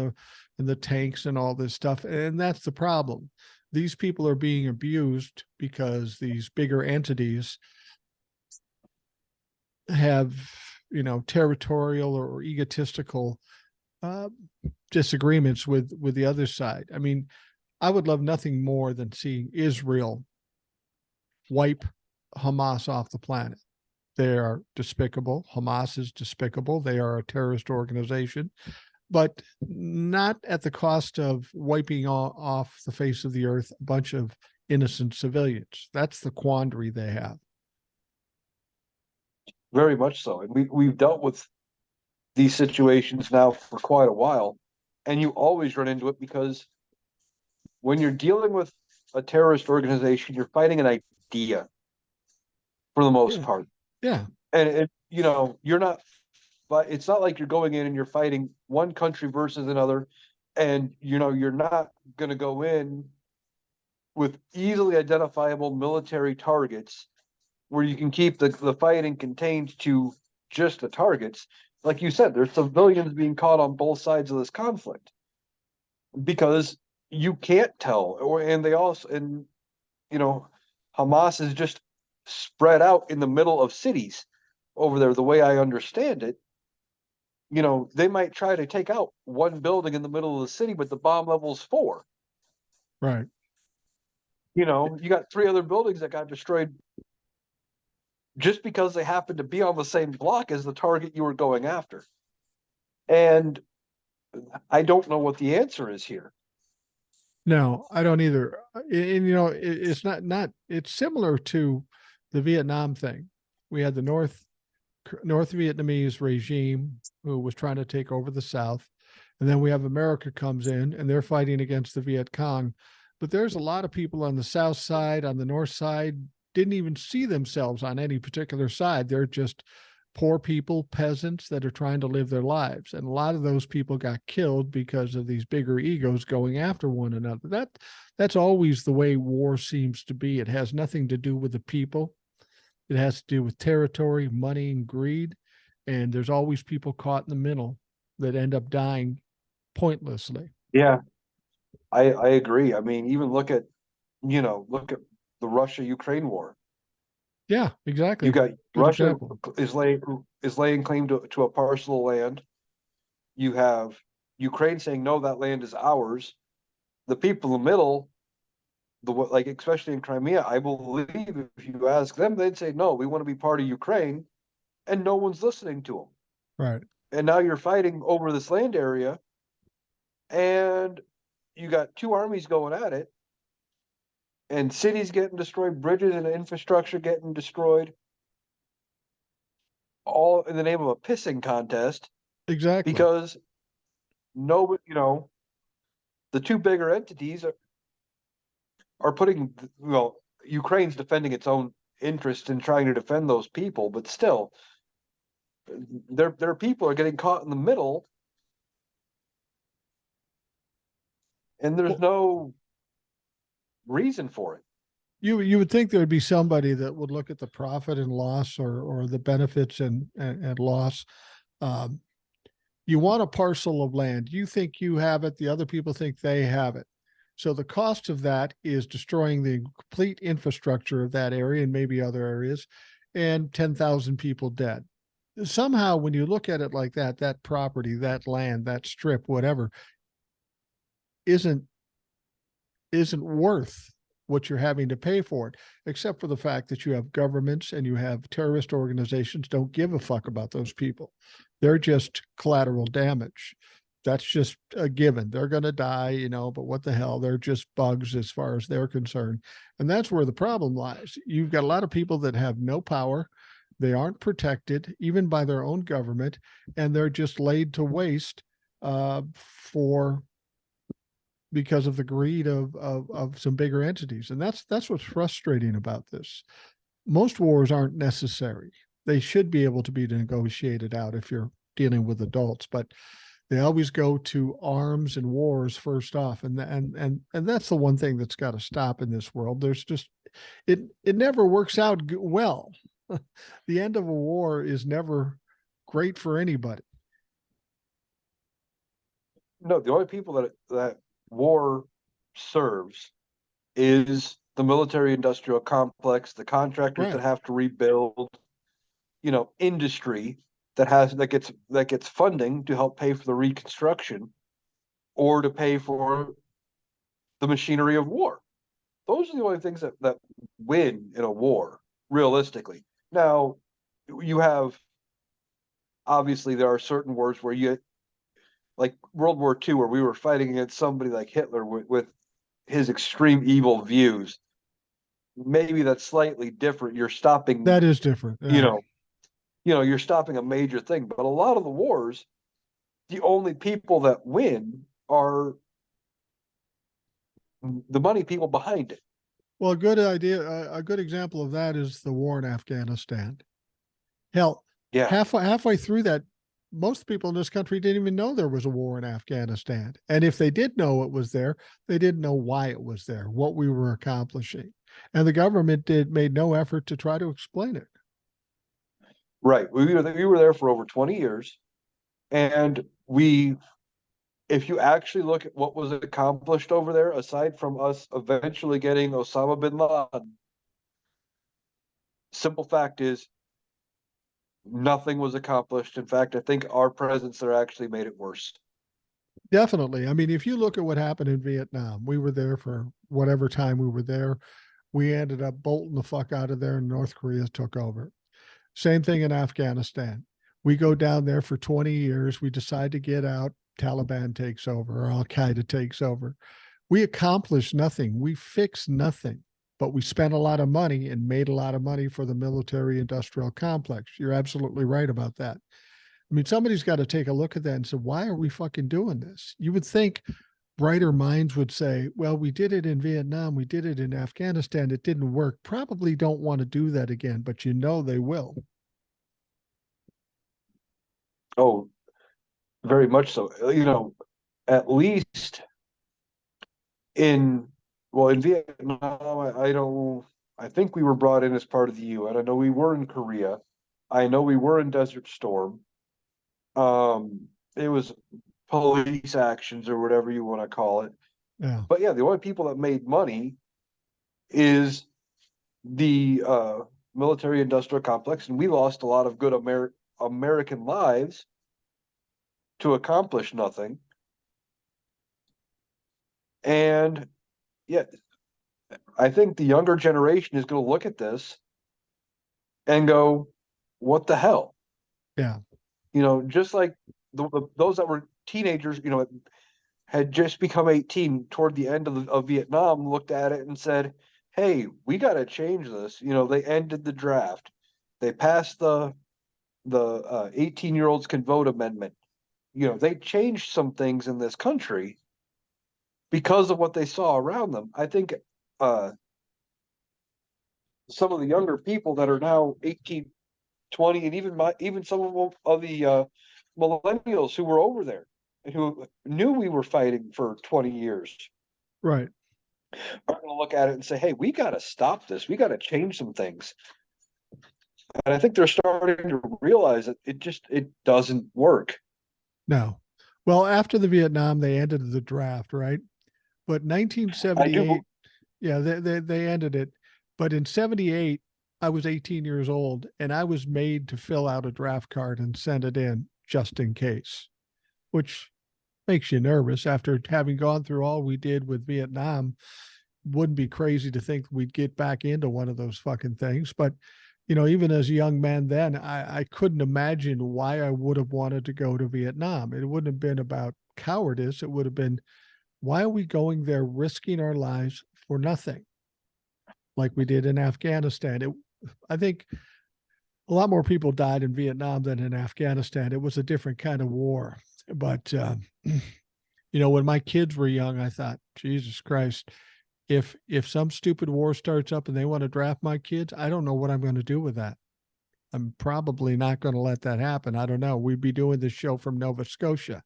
A: the tanks and all this stuff. And that's the problem. These people are being abused because these bigger entities have, territorial or egotistical disagreements with the other side. I mean, I would love nothing more than seeing Israel wipe Hamas off the planet. They are despicable. Hamas is despicable. They are a terrorist organization. but not at the cost of wiping off the face of the earth a bunch of innocent civilians. That's the quandary they have.
B: Very much so. And we've dealt with these situations now for quite a while. And you always run into it because when you're dealing with a terrorist organization, you're fighting an idea for the most
A: Yeah.
B: part.
A: Yeah.
B: And you're not, but it's not like you're going in and you're fighting one country versus another. And, you're not going to go in with easily identifiable military targets where you can keep the fighting contained to just the targets. Like you said, there's civilians being caught on both sides of this conflict because you can't tell. And they also, and Hamas is just spread out in the middle of cities over there. The way I understand it, they might try to take out one building in the middle of the city, but the bomb level's 4.
A: Right.
B: You got 3 other buildings that got destroyed just because they happen to be on the same block as the target you were going after. And I don't know what the answer is here.
A: No, I don't either. And it's not it's similar to the Vietnam thing. We had the North Vietnamese regime who was trying to take over the South. And then we have America comes in and they're fighting against the Viet Cong. But there's a lot of people on the South side, on the North side, didn't even see themselves on any particular side. They're just poor people, peasants that are trying to live their lives. And a lot of those people got killed because of these bigger egos going after one another. That's always the way war seems to be. It has nothing to do with the people. It has to do with territory, money, and greed. And there's always people caught in the middle that end up dying pointlessly.
B: Yeah, I agree. I mean, even look at the Russia-Ukraine war.
A: Yeah,
B: You
A: exactly.
B: got
A: Good
B: Russia
A: example.
B: is laying claim to a parcel of land. You have Ukraine saying no, that land is ours. The people in the middle, like especially in Crimea, I believe if you ask them, they'd say no, we want to be part of Ukraine, and no one's listening to them.
A: Right.
B: And now you're fighting over this land area, and you got 2 armies going at it, and cities getting destroyed, bridges and infrastructure getting destroyed, all in the name of a pissing contest
A: Exactly.
B: because nobody, the 2 bigger entities are putting, Ukraine's defending its own interest in trying to defend those people, but still, their people are getting caught in the middle, and there's
A: Well,
B: no reason for it.
A: you would think there would be somebody that would look at the profit and loss or the benefits and loss. Um, you want a parcel of land. You think you have it. The other people think they have it. So the cost of that is destroying the complete infrastructure of that area and maybe other areas, and 10,000 people dead. Somehow, when you look at it like that, that property, that land, that strip, whatever, isn't isn't worth what you're having to pay for it, except for the fact that you have governments and you have terrorist organizations don't give a fuck about those people. They're just collateral damage. That's just a given. They're going to die, but what the hell? They're just bugs as far as they're concerned. And that's where the problem lies. You've got a lot of people that have no power. They aren't protected, even by their own government, and they're just laid to waste for because of the greed of some bigger entities. And that's what's frustrating about this. Most wars aren't necessary. They should be able to be negotiated out if you're dealing with adults, but they always go to arms and wars first off. And that's the one thing that's got to stop in this world. There's just it never works out well. The end of a war is never great for anybody.
B: No, the only people that war serves is the military industrial complex, the contractors that
A: Right.
B: have to rebuild, industry that gets funding to help pay for the reconstruction or to pay for the machinery of war. Those are the only things that win in a war, realistically. Now, you have obviously there are certain wars where like World War II, where we were fighting against somebody like Hitler with his extreme evil views. Maybe that's slightly different. You're stopping,
A: That is different.
B: you
A: Yeah.
B: know, you're stopping a major thing. But a lot of the wars, the only people that win are the money people behind it.
A: Well, a good idea, a good example of that is the war in Afghanistan. Hell,
B: Yeah.
A: halfway through that, most people in this country didn't even know there was a war in Afghanistan. And if they did know it was there, they didn't know why it was there, what we were accomplishing. And the government made no effort to try to explain it.
B: Right. We were there for over 20 years. And if you actually look at what was accomplished over there, aside from us eventually getting Osama bin Laden, simple fact is nothing was accomplished. In fact, I think our presence there actually made it worse.
A: Definitely. I mean, if you look at what happened in Vietnam, we were there for whatever time we were there. We ended up bolting the fuck out of there, and North Korea took over. Same thing in Afghanistan. We go down there for 20 years. We decide to get out. Taliban takes over, or Al Qaeda takes over. We accomplished nothing. We fixed nothing, but we spent a lot of money and made a lot of money for the military industrial complex. You're absolutely right about that. I mean, somebody's got to take a look at that and say, why are we fucking doing this? You would think brighter minds would say, well, we did it in Vietnam, we did it in Afghanistan, it didn't work. Probably don't want to do that again, but you know they will.
B: Oh, very much so. At least in in Vietnam, I don't. I think we were brought in as part of the UN. I know we were in Korea. I know we were in Desert Storm. It was police actions or whatever you want to call it.
A: Yeah.
B: But yeah, the only people that made money is the military industrial complex, and we lost a lot of good American lives to accomplish nothing. And yeah, I think the younger generation is going to look at this and go, "What the hell?"
A: Yeah.
B: Just like those that were teenagers, had just become 18 toward the end of Vietnam, looked at it and said, "Hey, we got to change this." They ended the draft. They passed the 18-year-olds can vote amendment. They changed some things in this country because of what they saw around them. I think uh, some of the younger people that are now 18, 20, and even some of the millennials who were over there and who knew we were fighting for 20 years
A: Right.
B: are going to look at it and say, "Hey, we got to stop this. We got to change some things." And I think they're starting to realize that it doesn't work.
A: No. Well, after the Vietnam, they ended the draft, right? But
B: I do.
A: 1978, yeah, they ended it. But in 78, I was 18 years old and I was made to fill out a draft card and send it in just in case, which makes you nervous after having gone through all we did with Vietnam. Wouldn't be crazy to think we'd get back into one of those fucking things. But, even as a young man then, I couldn't imagine why I would have wanted to go to Vietnam. It wouldn't have been about cowardice. It would have been, why are we going there risking our lives for nothing like we did in Afghanistan? I think a lot more people died in Vietnam than in Afghanistan. It was a different kind of war. But, when my kids were young, I thought, Jesus Christ, if some stupid war starts up and they want to draft my kids, I don't know what I'm going to do with that. I'm probably not going to let that happen. I don't know. We'd be doing this show from Nova Scotia.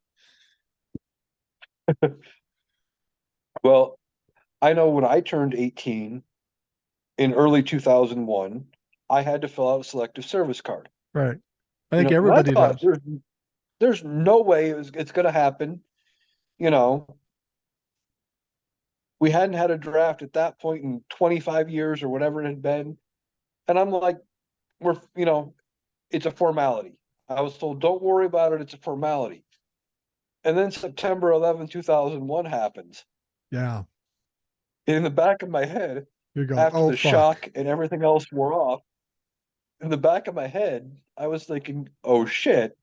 B: Well, I know when I turned 18 in early 2001, I had to fill out a selective service card.
A: Right. I think
B: And I
A: everybody
B: thought
A: does.
B: there's no way it's going to happen. You know, we hadn't had a draft at that point in 25 years or whatever it had been. And I'm like, it's a formality. I was told, don't worry about it. It's a formality. And then September 2001 happens.
A: Yeah.
B: In the back of my head,
A: You're going,
B: after
A: oh,
B: the
A: fuck.
B: shock and everything else wore off, in the back of my head, I was thinking, oh shit,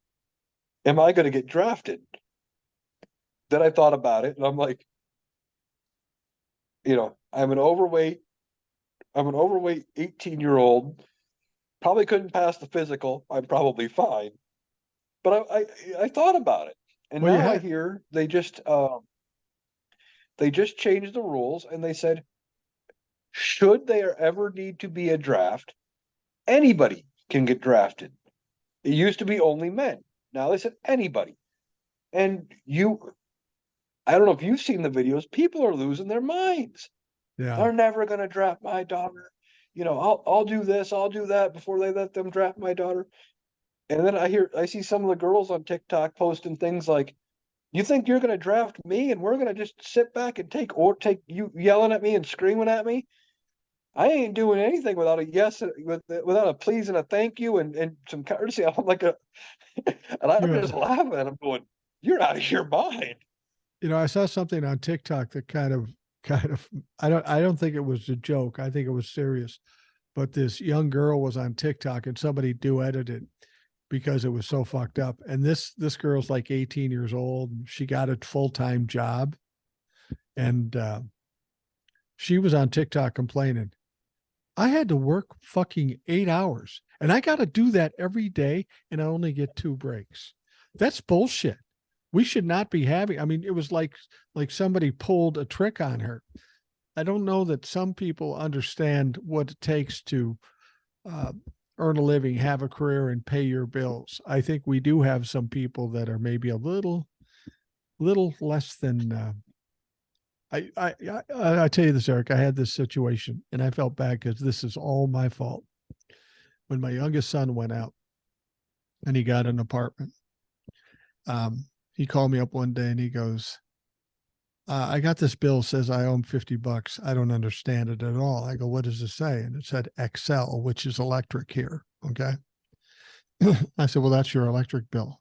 B: am I going to get drafted? then I thought about it and I'm like, I'm an overweight 18-year-old, probably couldn't pass the physical. I'm probably fine. But I thought about it. And
A: Well, you
B: now I
A: had,
B: hear they just changed the rules and they said, should there ever need to be a draft, anybody can get drafted. It used to be only men. Now they said anybody. And I don't know if you've seen the videos, people are losing their minds.
A: yeah,
B: They're never going to draft my daughter. I'll do this, I'll do that before they let them draft my daughter. And then I see some of the girls on TikTok posting things like, you think you're going to draft me and we're going to just sit back and take you yelling at me and screaming at me? I ain't doing anything without a yes, without a please and a thank you and some courtesy. I'm like and I'm
A: you,
B: just laughing and I'm going, you're out of your mind.
A: I saw something on TikTok that kind of, I don't think it was a joke. I think it was serious. But this young girl was on TikTok and somebody duetted it because it was so fucked up. And this girl's like 18 years old. She got a full-time job, and she was on TikTok complaining, I had to work fucking 8 hours and I got to do that every day and I only get 2 breaks. That's bullshit. We should not be having, I mean, it was like somebody pulled a trick on her. I don't know that some people understand what it takes to uh, earn a living, have a career, and pay your bills. I think we do have some people that are maybe a little less than. I tell you this, Eric. I had this situation, and I felt bad because this is all my fault. When my youngest son went out, and he got an apartment, he called me up one day and he goes, I got this bill, says I owe him $50. I don't understand it at all. I go, what does it say? And it said XL, which is electric here. Okay. I said, well, that's your electric bill.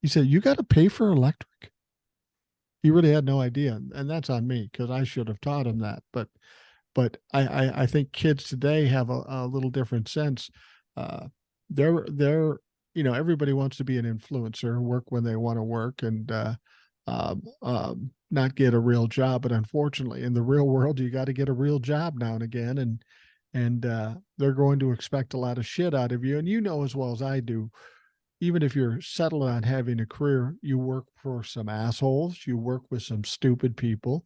A: He said, you got to pay for electric. He really had no idea. And that's on me because I should have taught him that. But I think kids today have a little different sense. Uh, they're, everybody wants to be an influencer, work when they want to work, and not get a real job. But unfortunately, in the real world, you got to get a real job now and again, and they're going to expect a lot of shit out of you. And you know as well as I do, even if you're settled on having a career, you work for some assholes, you work with some stupid people.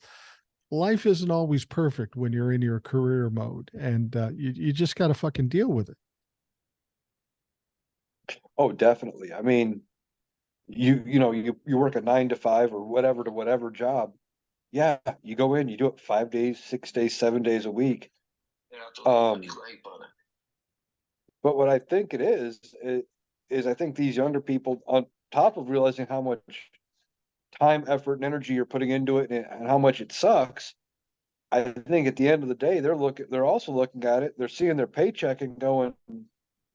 A: Life isn't always perfect when you're in your career mode, and you just got to fucking deal with it.
B: Oh, definitely. I mean, you work a 9 to 5 or whatever to whatever job. Yeah, you go in, you do it 5 days, 6 days, 7 days a week. Um, but what I think is I think these younger people, on top of realizing how much time, effort, and energy you're putting into it and how much it sucks, I think at the end of the day, they're also looking at it, they're seeing their paycheck and going,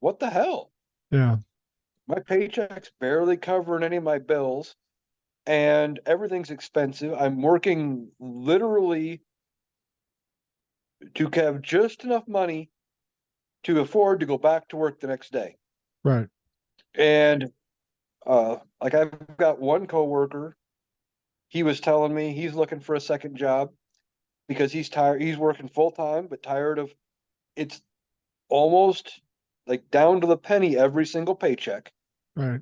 B: what the hell?
A: Yeah.
B: My paycheck's barely covering any of my bills and everything's expensive. I'm working literally to have just enough money to afford to go back to work the next day.
A: Right.
B: And like I've got one coworker, he was telling me he's looking for a second job because he's tired. He's working full time, but tired of it's almost like down to the penny every single paycheck.
A: Right.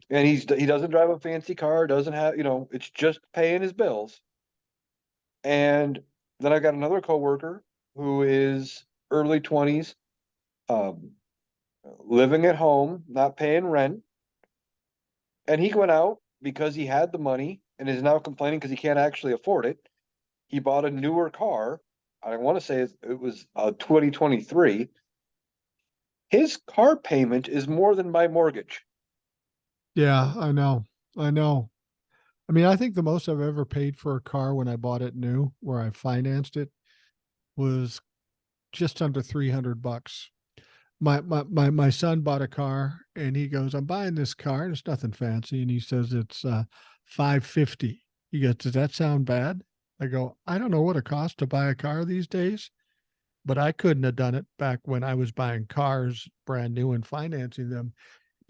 B: And he doesn't drive a fancy car, doesn't have, it's just paying his bills. And then I got another coworker who is early 20s, um, living at home, not paying rent. And he went out because he had the money and is now complaining because he can't actually afford it. He bought a newer car. I want to say it was 2023. His car payment is more than my mortgage.
A: Yeah, I know. I know. I mean, I think the most I've ever paid for a car when I bought it new, where I financed it, was just under $300. My son bought a car and he goes, I'm buying this car. It's nothing fancy. And he says it's 550. He goes, does that sound bad? I go, I don't know what it costs to buy a car these days, but I couldn't have done it back when I was buying cars brand new and financing them.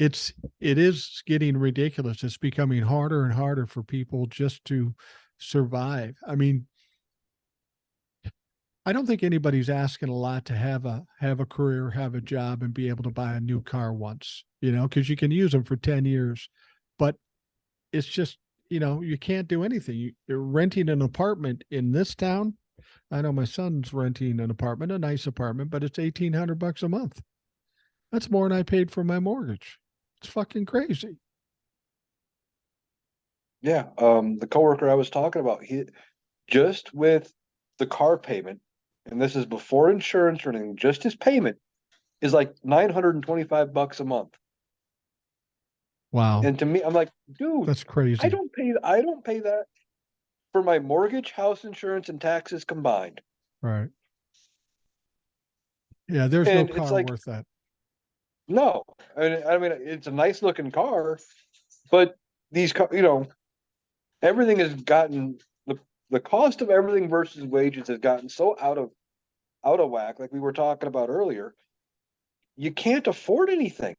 A: it is getting ridiculous. It's becoming harder and harder for people just to survive. I mean, I don't think anybody's asking a lot to have a career, have a job, and be able to buy a new car once, because you can use them for 10 years. But it's just, you can't do anything. You're renting an apartment in this town. I know my son's renting an apartment, a nice apartment, but it's $1,800 a month. That's more than I paid for my mortgage. It's fucking crazy.
B: Yeah. The coworker I was talking about, he just with the car payment, and this is before insurance or anything, just his payment is like $925 a month.
A: Wow.
B: And to me, I'm like, dude,
A: That's crazy.
B: I don't pay that for my mortgage, house insurance, and taxes combined.
A: Right. Yeah, there's no
B: And it's
A: car
B: like,
A: worth that.
B: no, I mean, it's a nice looking car, but these, everything has gotten the cost of everything versus wages has gotten so out of whack, like we were talking about earlier. You can't afford anything.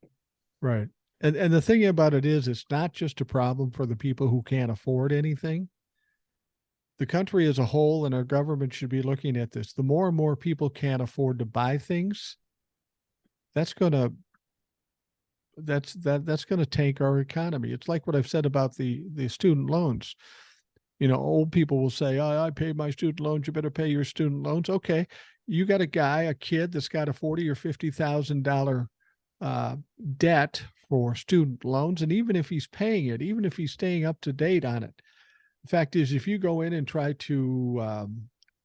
A: Right. And the thing about it is it's not just a problem for the people who can't afford anything. The country as a whole and our government should be looking at this. The more and more people can't afford to buy things, that's going to that's going to tank our economy. It's like what I've said about the student loans. Old people will say, "Oh, I paid my student loans. You better pay your student loans." Okay, you got a kid that's got a $40,000 or $50,000 uh, debt for student loans, and even if he's paying it, even if he's staying up to date on it, the fact is, if you go in and try to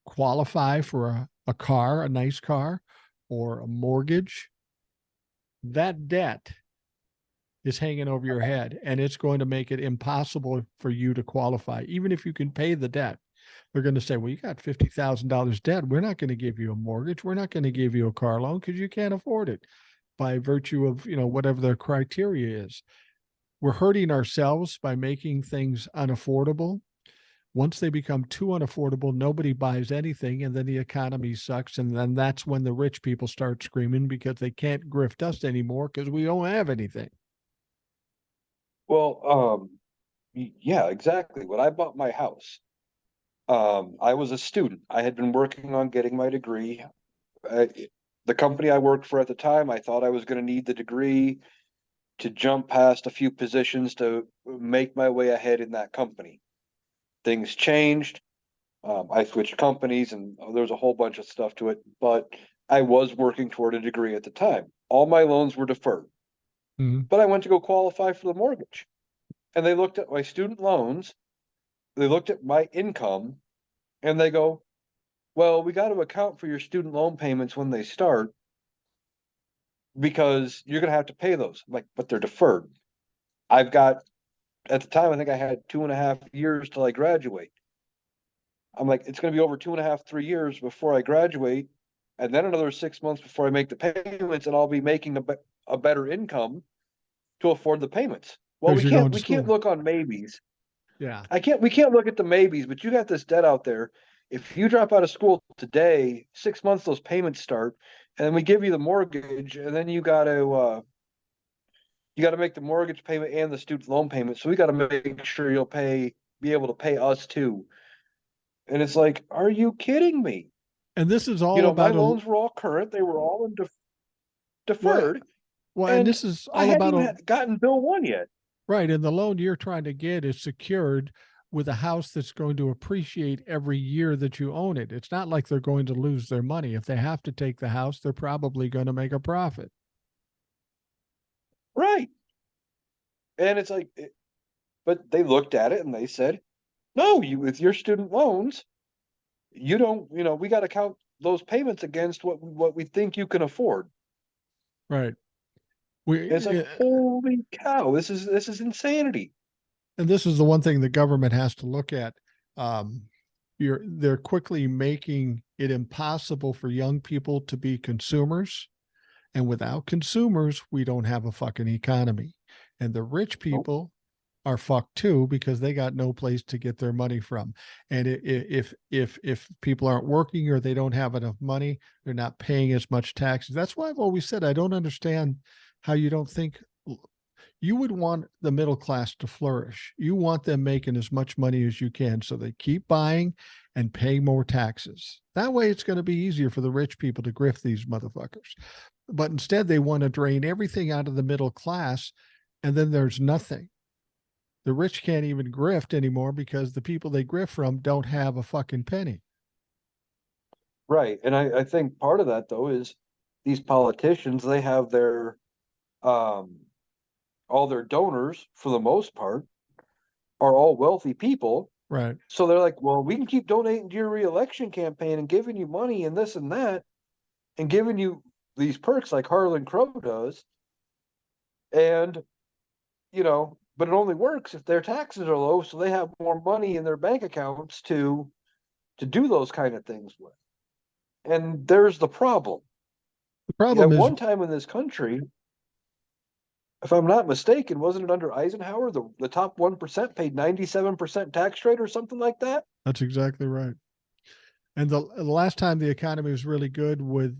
A: qualify for a car, a nice car, or a mortgage, that debt is hanging over your head, and it's going to make it impossible for you to qualify. Even if you can pay the debt, they're going to say, well, you got $50,000 debt. We're not going to give you a mortgage. We're not going to give you a car loan because you can't afford it by virtue of, whatever their criteria is. We're hurting ourselves by making things unaffordable. Once they become too unaffordable, nobody buys anything, and then the economy sucks. And then that's when the rich people start screaming because they can't grift us anymore because we don't have anything.
B: Well, yeah, exactly. When I bought my house, I was a student. I had been working on getting my degree. I, the company I worked for at the time, I thought I was going to need the degree to jump past a few positions to make my way ahead in that company. Things changed. I switched companies and there was a whole bunch of stuff to it, but I was working toward a degree at the time. All my loans were deferred,
A: Mhm.
B: but I went to go qualify for the mortgage. And they looked at my student loans, they looked at my income, and they go, well, we got to account for your student loan payments when they start because you're going to have to pay those. I'm like, but they're deferred. I've got, at the time, I think I had 2.5 years till I graduate. I'm like, it's going to be over 2.5, 3 years before I graduate, and then another 6 months before I make the payments, and I'll be making a better income to afford the payments. Well,
A: Because you're going to
B: we can't
A: school.
B: look on maybes.
A: Yeah.
B: We can't look at the maybes, but you got this debt out there. If you drop out of school today, 6 months those payments start, and then we give you the mortgage, and then you got to make the mortgage payment and the student loan payment. So we got to make sure be able to pay us too. And it's like, are you kidding me?
A: And this is
B: You
A: all
B: know, my
A: about
B: loans were all current; they were all
A: well,
B: deferred,
A: and
B: and
A: this is
B: I
A: all
B: hadn't
A: about
B: even gotten bill one yet.
A: right. And the loan you're trying to get is secured with a house that's going to appreciate every year that you own it. It's not like they're going to lose their money. If they have to take the house, they're probably going to make a profit.
B: Right. And it's like, but they looked at it and they said, no, you with your student loans, you don't, we got to count those payments against what we think you can afford.
A: Right.
B: And it's like,
A: We
B: holy cow, this is insanity.
A: and this is the one thing the government has to look at. Um, they're quickly making it impossible for young people to be consumers. And without consumers, we don't have a fucking economy. And the rich
B: Nope.
A: people are fucked too because they got no place to get their money from. And if people aren't working or they don't have enough money, they're not paying as much taxes. That's why I've always said I don't understand how you don't think You would want the middle class to flourish. You want them making as much money as you can so they keep buying and paying more taxes. That way it's going to be easier for the rich people to grift these motherfuckers. But instead, they want to drain everything out of the middle class, and then there's nothing. The rich can't even grift anymore because the people they grift from don't have a fucking penny.
B: Right. And I think part of that though is these politicians, they have their um all their donors for the most part are all wealthy people.
A: Right.
B: So they're like, well, we can keep donating to your reelection campaign and giving you money and this and that and giving you these perks like Harlan Crow does. And, but it only works if their taxes are low, so they have more money in their bank accounts to do those kind of things with. And there's the problem.
A: The problem
B: At
A: is
B: one time in this country, if I'm not mistaken, wasn't it under Eisenhower, the top 1% paid 97% tax rate or something like that?
A: that's exactly right. And the last time the economy was really good was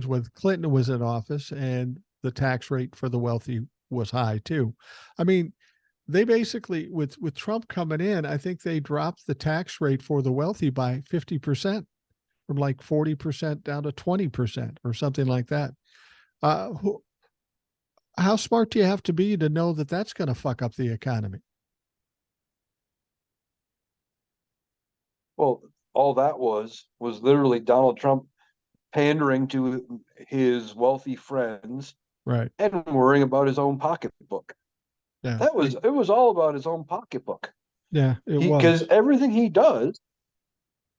A: when Clinton was in office, and the tax rate for the wealthy was high too. I mean, they basically with Trump coming in, I think they dropped the tax rate for the wealthy by 50%, from like 40% down to 20% or something like that. Who, how smart do you have to be to know that that's going to fuck up the economy?
B: Well, all that was literally Donald Trump pandering to his wealthy friends
A: Right.
B: and worrying about his own pocketbook.
A: Yeah.
B: It was all about his own pocketbook.
A: Yeah, it
B: Because
A: was.
B: everything he does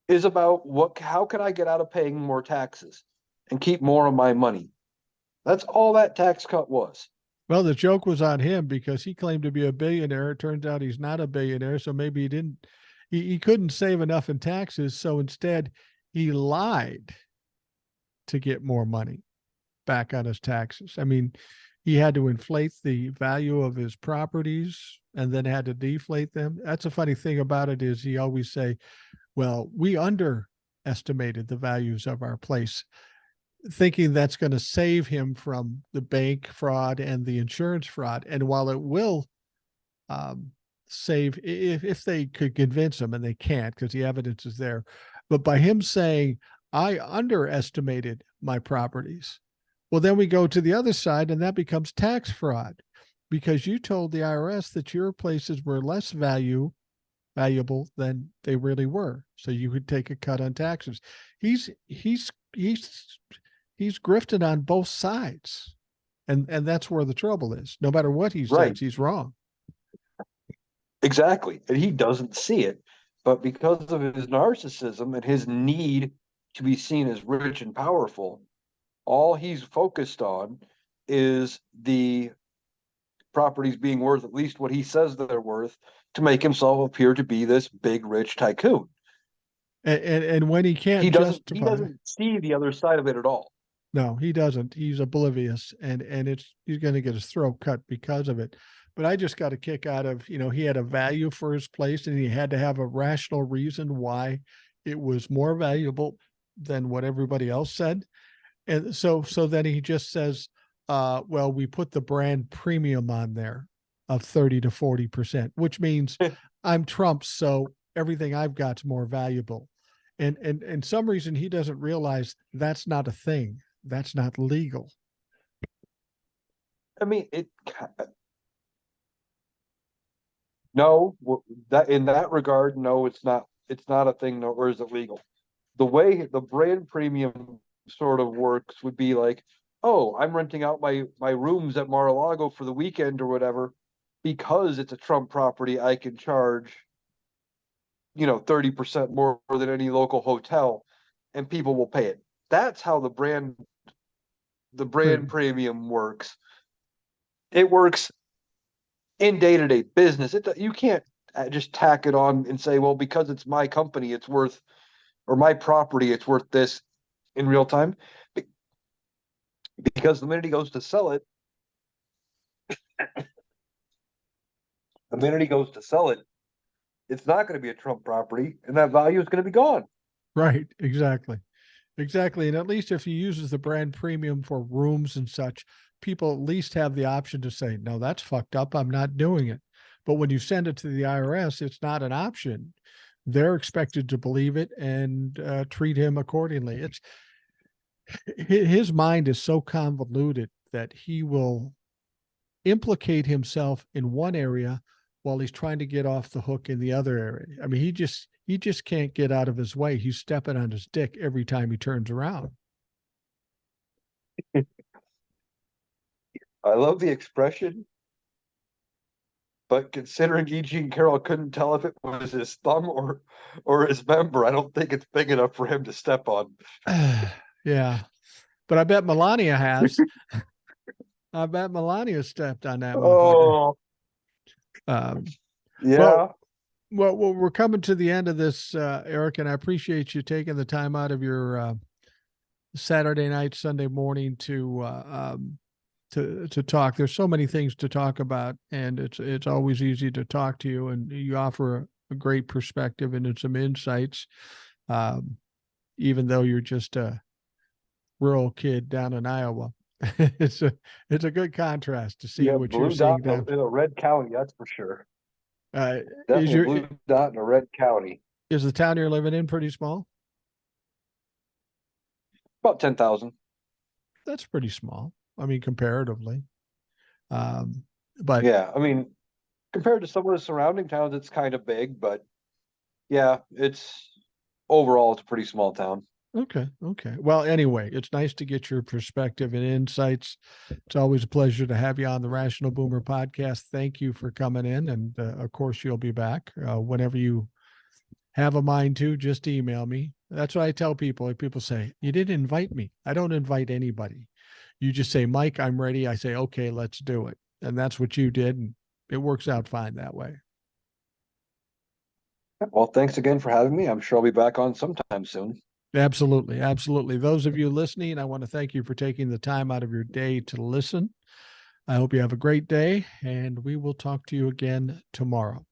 B: is about how can I get out of paying more taxes and keep more of my money. That's all that tax cut was.
A: Well, the joke was on him because he claimed to be a billionaire. It turns out he's not a billionaire. So maybe he couldn't save enough in taxes. So instead, he lied to get more money back on his taxes. I mean, he had to inflate the value of his properties and then had to deflate them. That's a funny thing about it is he always say, well, we underestimated the values of our place, thinking that's going to save him from the bank fraud and the insurance fraud. And while it will um, save, if they could convince him, and they can't because the evidence is there, but by him saying, I underestimated my properties, well, then we go to the other side and that becomes tax fraud because you told the IRS that your places were less valuable than they really were. So you could take a cut on taxes. He's he's grifted on both sides. And that's where the trouble is. No matter what he
B: Right.
A: says, he's wrong.
B: Exactly. And he doesn't see it. But because of his narcissism and his need to be seen as rich and powerful, all he's focused on is the properties being worth at least what he says they're worth to make himself appear to be this big rich tycoon.
A: And when he can't
B: He
A: justify,
B: doesn't see the other side of it at all.
A: no, he doesn't. He's oblivious, and he's going to get his throat cut because of it. But I just got a kick out of, he had a value for his place, and he had to have a rational reason why it was more valuable than what everybody else said. And so then he just says, well, we put the brand premium on there of 30 to 40%, which means I'm Trump, so everything I've got's more valuable. And some reason he doesn't realize that's not a thing. That's not legal.
B: I mean, no, that in that regard, no, it's not. It's not a thing, nor is it legal. The way the brand premium sort of works would be like, oh, I'm renting out my rooms at Mar-a-Lago for the weekend or whatever, because it's a Trump property. I can charge, 30% more than any local hotel, and people will pay it. That's how the brand premium works. It works in day-to-day business. You can't just tack it on and say, well, because it's my company, it's worth, or my property, it's worth this in real time. Because the minute he goes to sell it, the minute he goes to sell it, it's not going to be a Trump property, and that value is going to be gone.
A: Right. Exactly. Exactly. And at least if he uses the brand premium for rooms and such, people at least have the option to say, no, that's fucked up. I'm not doing it. But when you send it to the IRS, it's not an option. They're expected to believe it and treat him accordingly. It's his mind is so convoluted that he will implicate himself in one area while he's trying to get off the hook in the other area. I mean, he just can't get out of his way. He's stepping on his dick every time he turns around.
B: I love the expression, but considering Eugene Carroll couldn't tell if it was his thumb or his member, I don't think it's big enough for him to step on.
A: Yeah. But I bet Melania has. I bet Melania stepped on that motherfucker.
B: Oh, yeah.
A: Well, we're coming to the end of this, Eric, and I appreciate you taking the time out of your Saturday night, Sunday morning to talk. There's so many things to talk about, and it's always easy to talk to you, and you offer a great perspective and some insights, even though you're just a rural kid down in Iowa. it's a good contrast to see what you're seeing down
B: in a red county, that's for sure.
A: is
B: Definitely a blue dot in a red county.
A: Is the town you're living in pretty small?
B: About 10,000.
A: That's pretty small. I mean, comparatively. But
B: yeah, I mean, compared to some of the surrounding towns, it's kind of big, but yeah, overall, it's a pretty small town.
A: Okay. Well, anyway, it's nice to get your perspective and insights. It's always a pleasure to have you on the Rational Boomer podcast. Thank you for coming in. And of course, you'll be back whenever you have a mind to. Just email me. That's what I tell people. If people say, you didn't invite me, I don't invite anybody. You just say, Mike, I'm ready. I say, okay, let's do it. And that's what you did. And it works out fine that way.
B: Well, thanks again for having me. I'm sure I'll be back on sometime soon.
A: Absolutely. Those of you listening, I want to thank you for taking the time out of your day to listen. I hope you have a great day, and we will talk to you again tomorrow.